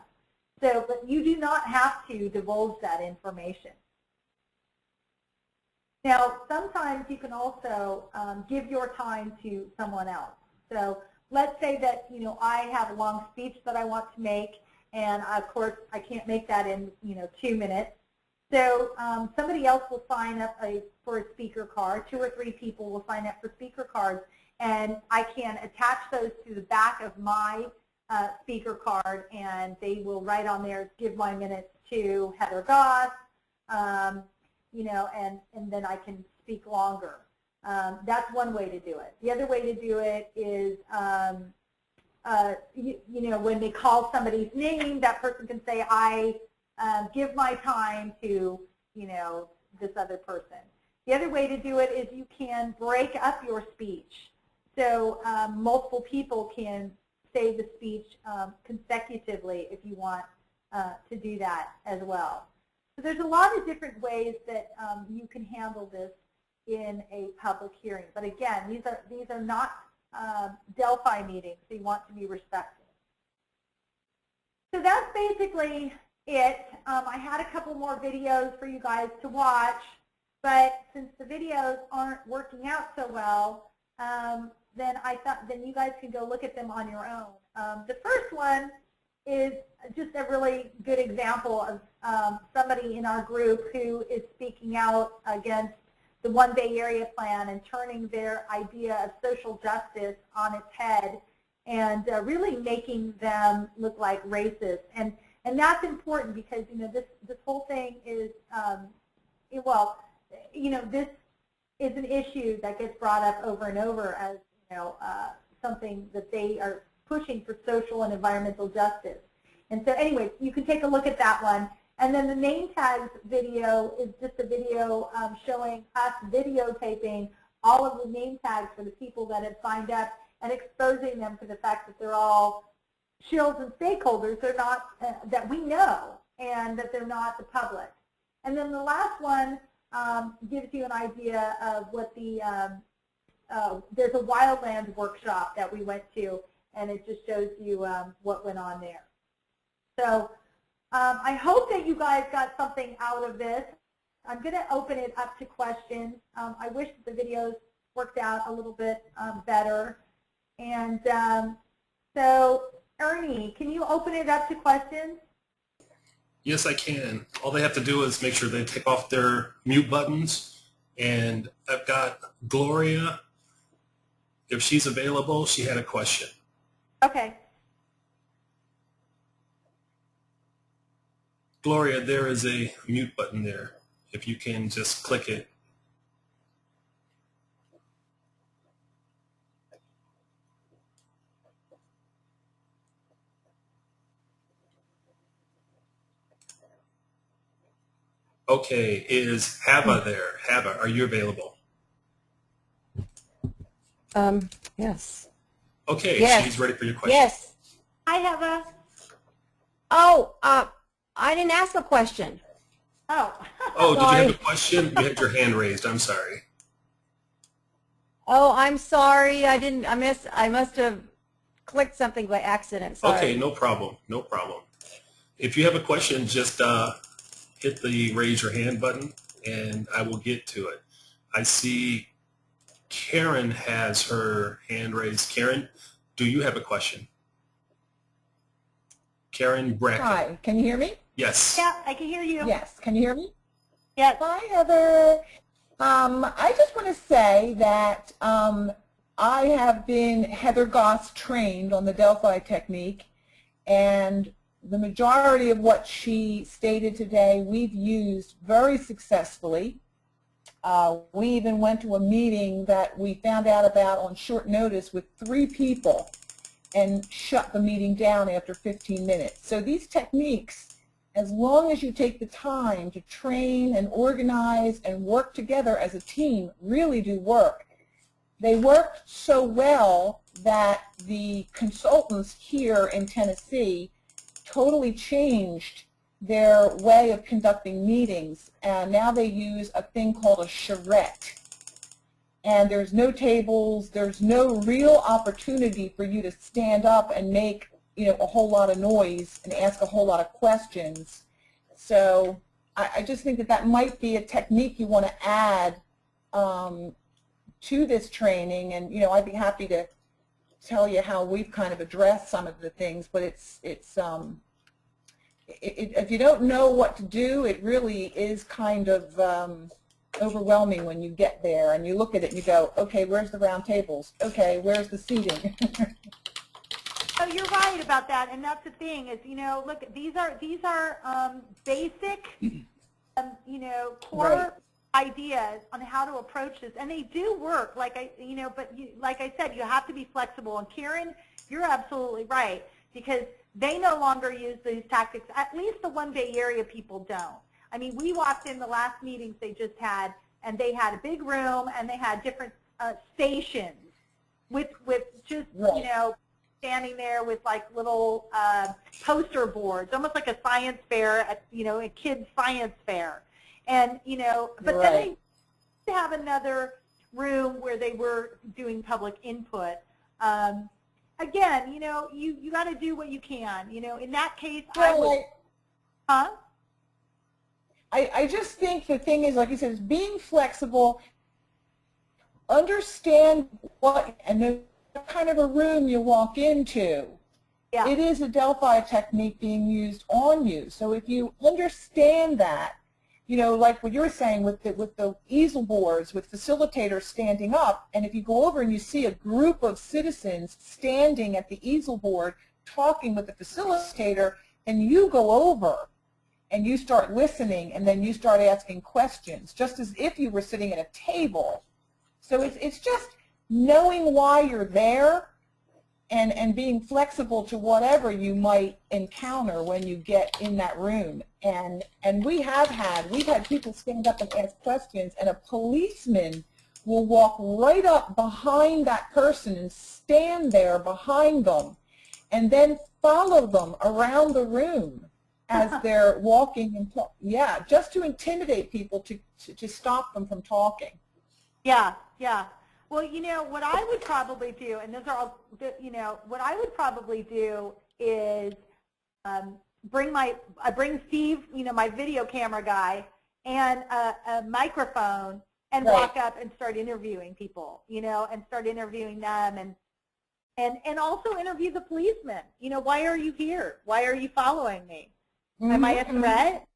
So, but you do not have to divulge that information. Now, sometimes you can also give your time to someone else. So let's say that, you know, I have a long speech that I want to make, and of course I can't make that in, you know, 2 minutes. So somebody else will sign up for a speaker card. 2 or 3 people will sign up for speaker cards, and I can attach those to the back of my speaker card, and they will write on there, give my minutes to Heather Goss, you know, and then I can speak longer. That's one way to do it. The other way to do it is, you know, when they call somebody's name, that person can say, I give my time to, this other person. The other way to do it is you can break up your speech. So multiple people can say the speech consecutively if you want to do that as well. So there's a lot of different ways that you can handle this in a public hearing. But again, these are not Delphi meetings, so you want to be respectful. So that's basically it. I had a couple more videos for you guys to watch, but since the videos aren't working out so well, then I thought you guys can go look at them on your own. The first one is just a really good example of somebody in our group who is speaking out against the One Bay Area plan and turning their idea of social justice on its head and really making them look like racist. And that's important because, this whole thing is, this is an issue that gets brought up over and over as, something that they are pushing for social and environmental justice. And so anyway, you can take a look at that one. And then the name tags video is just a video showing us videotaping all of the name tags for the people that have signed up and exposing them to the fact that they're all shills and stakeholders. They're not, that we know, and that they're not the public. And then the last one gives you an idea of what the, there's a wildland workshop that we went to, and it just shows you what went on there. So I hope that you guys got something out of this. I'm going to open it up to questions. I wish the videos worked out a little bit better. And so, Ernie, can you open it up to questions? Yes, I can. All they have to do is make sure they take off their mute buttons. And I've got Gloria. If she's available, she had a question. Okay. Gloria, there is a mute button there. If you can just click it. Okay, is Hava there? Hava, are you available? Yes. Okay, Yes. she's ready for your question. Yes. Hi, Heva. Oh, I didn't ask a question. Oh. Oh, did you have a Sorry. question? You had your hand raised. I'm sorry. Oh, I'm sorry. I must have clicked something by accident. Sorry. Okay, no problem. No problem. If you have a question, just hit the raise your hand button, and I will get to it. I see Karen has her hand raised. Karen, do you have a question? Karen Brackett. Hi, can you hear me? Yes. Yeah, I can hear you. Yes, can you hear me? Yes. Hi, Heather. I just want to say that I have been Heather Goss trained on the Delphi Technique, and the majority of what she stated today we've used very successfully. We even went to a meeting that we found out about on short notice with 3 people and shut the meeting down after 15 minutes. So these techniques, as long as you take the time to train and organize and work together as a team, really do work. They work so well that the consultants here in Tennessee totally changed their way of conducting meetings, and now they use a thing called a charrette. And there's no tables, there's no real opportunity for you to stand up and make a whole lot of noise and ask a whole lot of questions. So I just think that that might be a technique you want to add to this training, and I'd be happy to tell you how we've kind of addressed some of the things, but if you don't know what to do, it really is kind of overwhelming when you get there and you look at it and you go, okay, where's the round tables? Okay, where's the seating? Oh, you're right about that, and that's the thing is, look, these are basic, core Right. ideas on how to approach this, and they do work. Like I said, you have to be flexible. And Karen, you're absolutely right, because they no longer use these tactics. At least the One Bay Area people don't. I mean, we walked in the last meetings they just had, and they had a big room, and they had different stations with just, you know, standing there with like little poster boards, almost like a science fair, you know, a kid's science fair. And, you know, but then they have another room where they were doing public I again, you know, you got to do what you can. You know, in that case, I just think the thing is, like you said, is being flexible, understand what, and the kind of a room you walk into. Yeah. It is a Delphi technique being used on you. So if you understand that, you know, like what you're saying with the easel boards, with facilitators standing up, and if you go over and you see a group of citizens standing at the easel board talking with the facilitator, and you go over and you start listening, and then you start asking questions, just as if you were sitting at a table. So it's just knowing why you're there and being flexible to whatever you might encounter when you get in that room. And we've had people stand up and ask questions, and a policeman will walk right up behind that person and stand there behind them and then follow them around the room as they're walking and just to intimidate people, to stop them from talking. Yeah, yeah. Well, you know, what I would probably do, and those are all, you know, what I would probably do is bring Steve, you know, my video camera guy, and a microphone, and walk up and start interviewing people, you know, and start interviewing them, and also interview the policeman. You know, why are you here? Why are you following me? Am I a threat?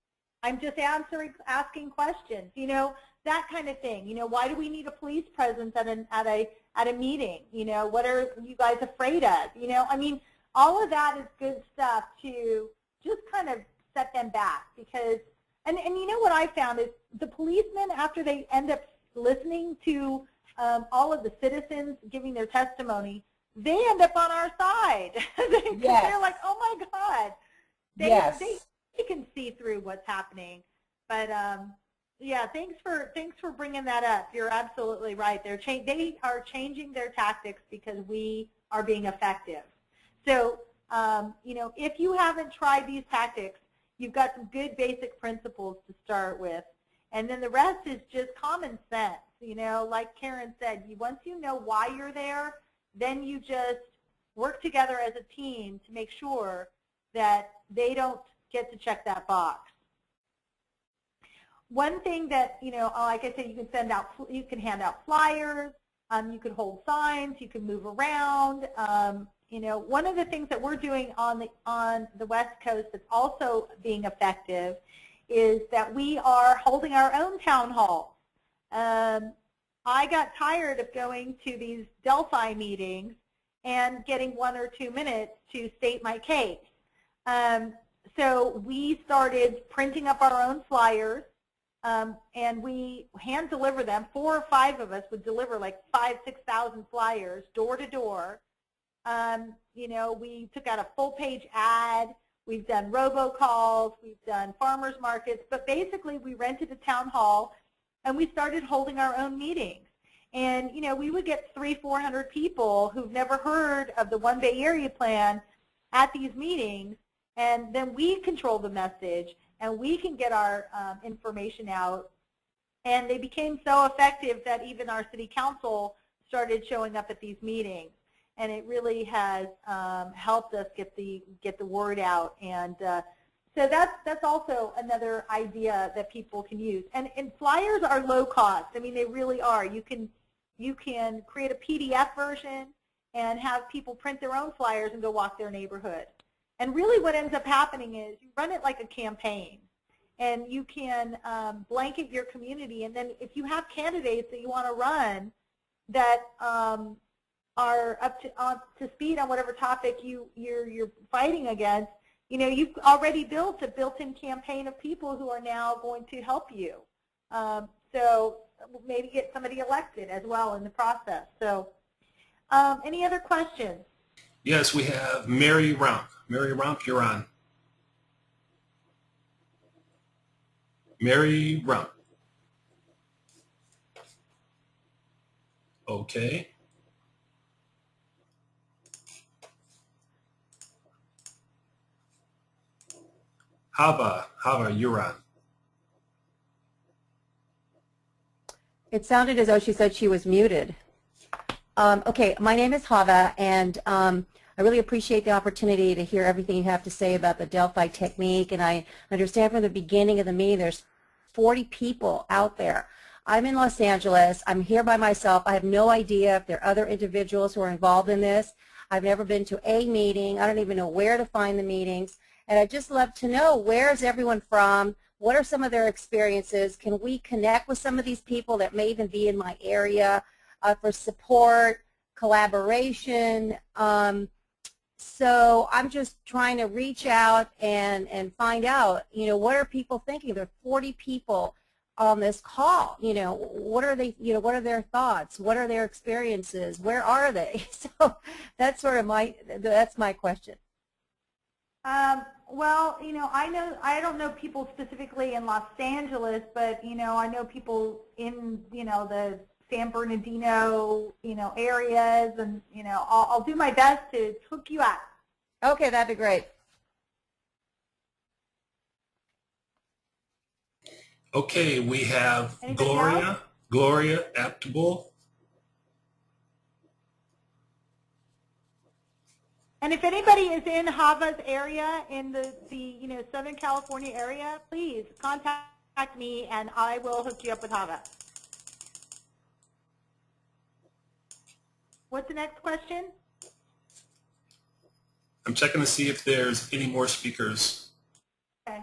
I'm just asking questions, you know, that kind of thing. You know, why do we need a police presence at a meeting? You know, what are you guys afraid of? You know, I mean, all of that is good stuff to just kind of set them back, because, and you know what I found is the policemen, after they end up listening to all of the citizens giving their testimony, they end up on our side. They're like, oh my God. They can see through what's happening. But yeah, thanks for bringing that up. You're absolutely right. They are changing their tactics because we are being effective. So you know, if you haven't tried these tactics, you've got some good basic principles to start with, and then the rest is just common sense. You know, like Karen said, once you know why you're there, then you just work together as a team to make sure that they don't get to check that box. One thing that, you know, like I said, you can hand out flyers, you can hold signs, you can move around. You know, one of the things that we're doing on the West Coast that's also being effective is that we are holding our own town halls. I got tired of going to these Delphi meetings and getting 1 or 2 minutes to state my case. So we started printing up our own flyers, and we hand deliver them. 4 or 5 of us would deliver like 5,000-6,000 flyers door to door. You know, we took out a full-page ad. We've done robocalls. We've done farmers markets. But basically, we rented a town hall, and we started holding our own meetings. And, you know, we would get 300-400 people who've never heard of the One Bay Area plan at these meetings, and then we control the message, and we can get our information out. And they became so effective that even our city council started showing up at these meetings. And it really has helped us get the word out. And so that's also another idea that people can use. And flyers are low cost. I mean, they really are. You can create a PDF version and have people print their own flyers and go walk their neighborhood. And really what ends up happening is you run it like a campaign, and you can blanket your community. And then if you have candidates that you want to run that are up to speed on whatever topic you're fighting against, you know, you've already built a built-in campaign of people who are now going to help you. So maybe get somebody elected as well in the process. So any other questions? Yes, we have Mary Round. Mary Rump, you're on. Mary Rump. Okay. Hava, you're on. It sounded as though she said she was muted. Okay, my name is Hava, and I really appreciate the opportunity to hear everything you have to say about the Delphi technique, and I understand from the beginning of the meeting there's 40 people out there. I'm in Los Angeles. I'm here by myself. I have no idea if there are other individuals who are involved in this. I've never been to a meeting. I don't even know where to find the meetings, and I'd just love to know, where is everyone from? What are some of their experiences? Can we connect with some of these people that may even be in my area for support, collaboration? So I'm just trying to reach out and find out, what are people thinking? There are 40 people on this call. What are they, what are their thoughts? What are their experiences? Where are they? So that's sort of that's my question. Well, I don't know people specifically in Los Angeles, but, I know people in, the San Bernardino, areas, and, I'll do my best to hook you up. Okay, that'd be great. Okay, we have Anybody else? Gloria Aptable. And if anybody is in Hava's area, in the Southern California area, please contact me and I will hook you up with Hava. What's the next question? I'm checking to see if there's any more speakers. Okay.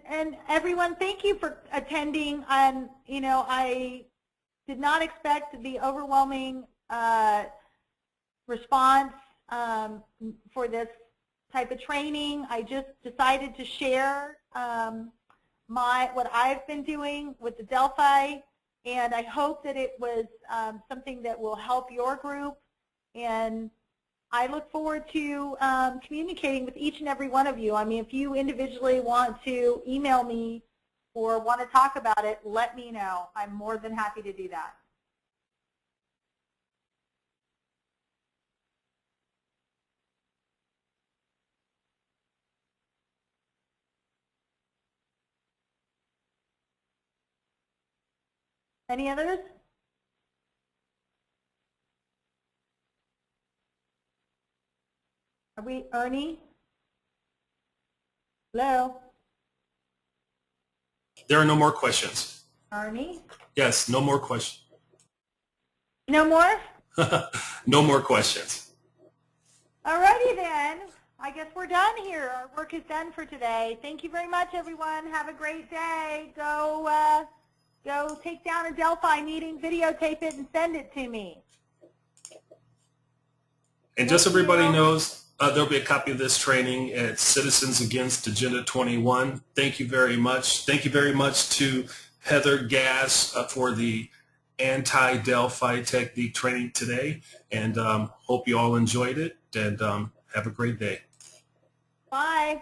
And everyone, thank you for attending. I did not expect the overwhelming response for this type of training. I just decided to share what I've been doing with the Delphi, and I hope that it was something that will help your group. And I look forward to communicating with each and every one of you. I mean, if you individually want to email me or want to talk about it, let me know. I'm more than happy to do that. Any others? Are we, Ernie? Hello? There are no more questions. Ernie? Yes, no more questions. No more? No more questions. Alrighty then. I guess we're done here. Our work is done for today. Thank you very much, everyone. Have a great day. Go take down a Delphi meeting, videotape it, and send it to me. And just so everybody knows, there'll be a copy of this training at Citizens Against Agenda 21. Thank you very much. Thank you very much to Heather Gass for the anti-Delphi technique training today. And hope you all enjoyed it. And have a great day. Bye.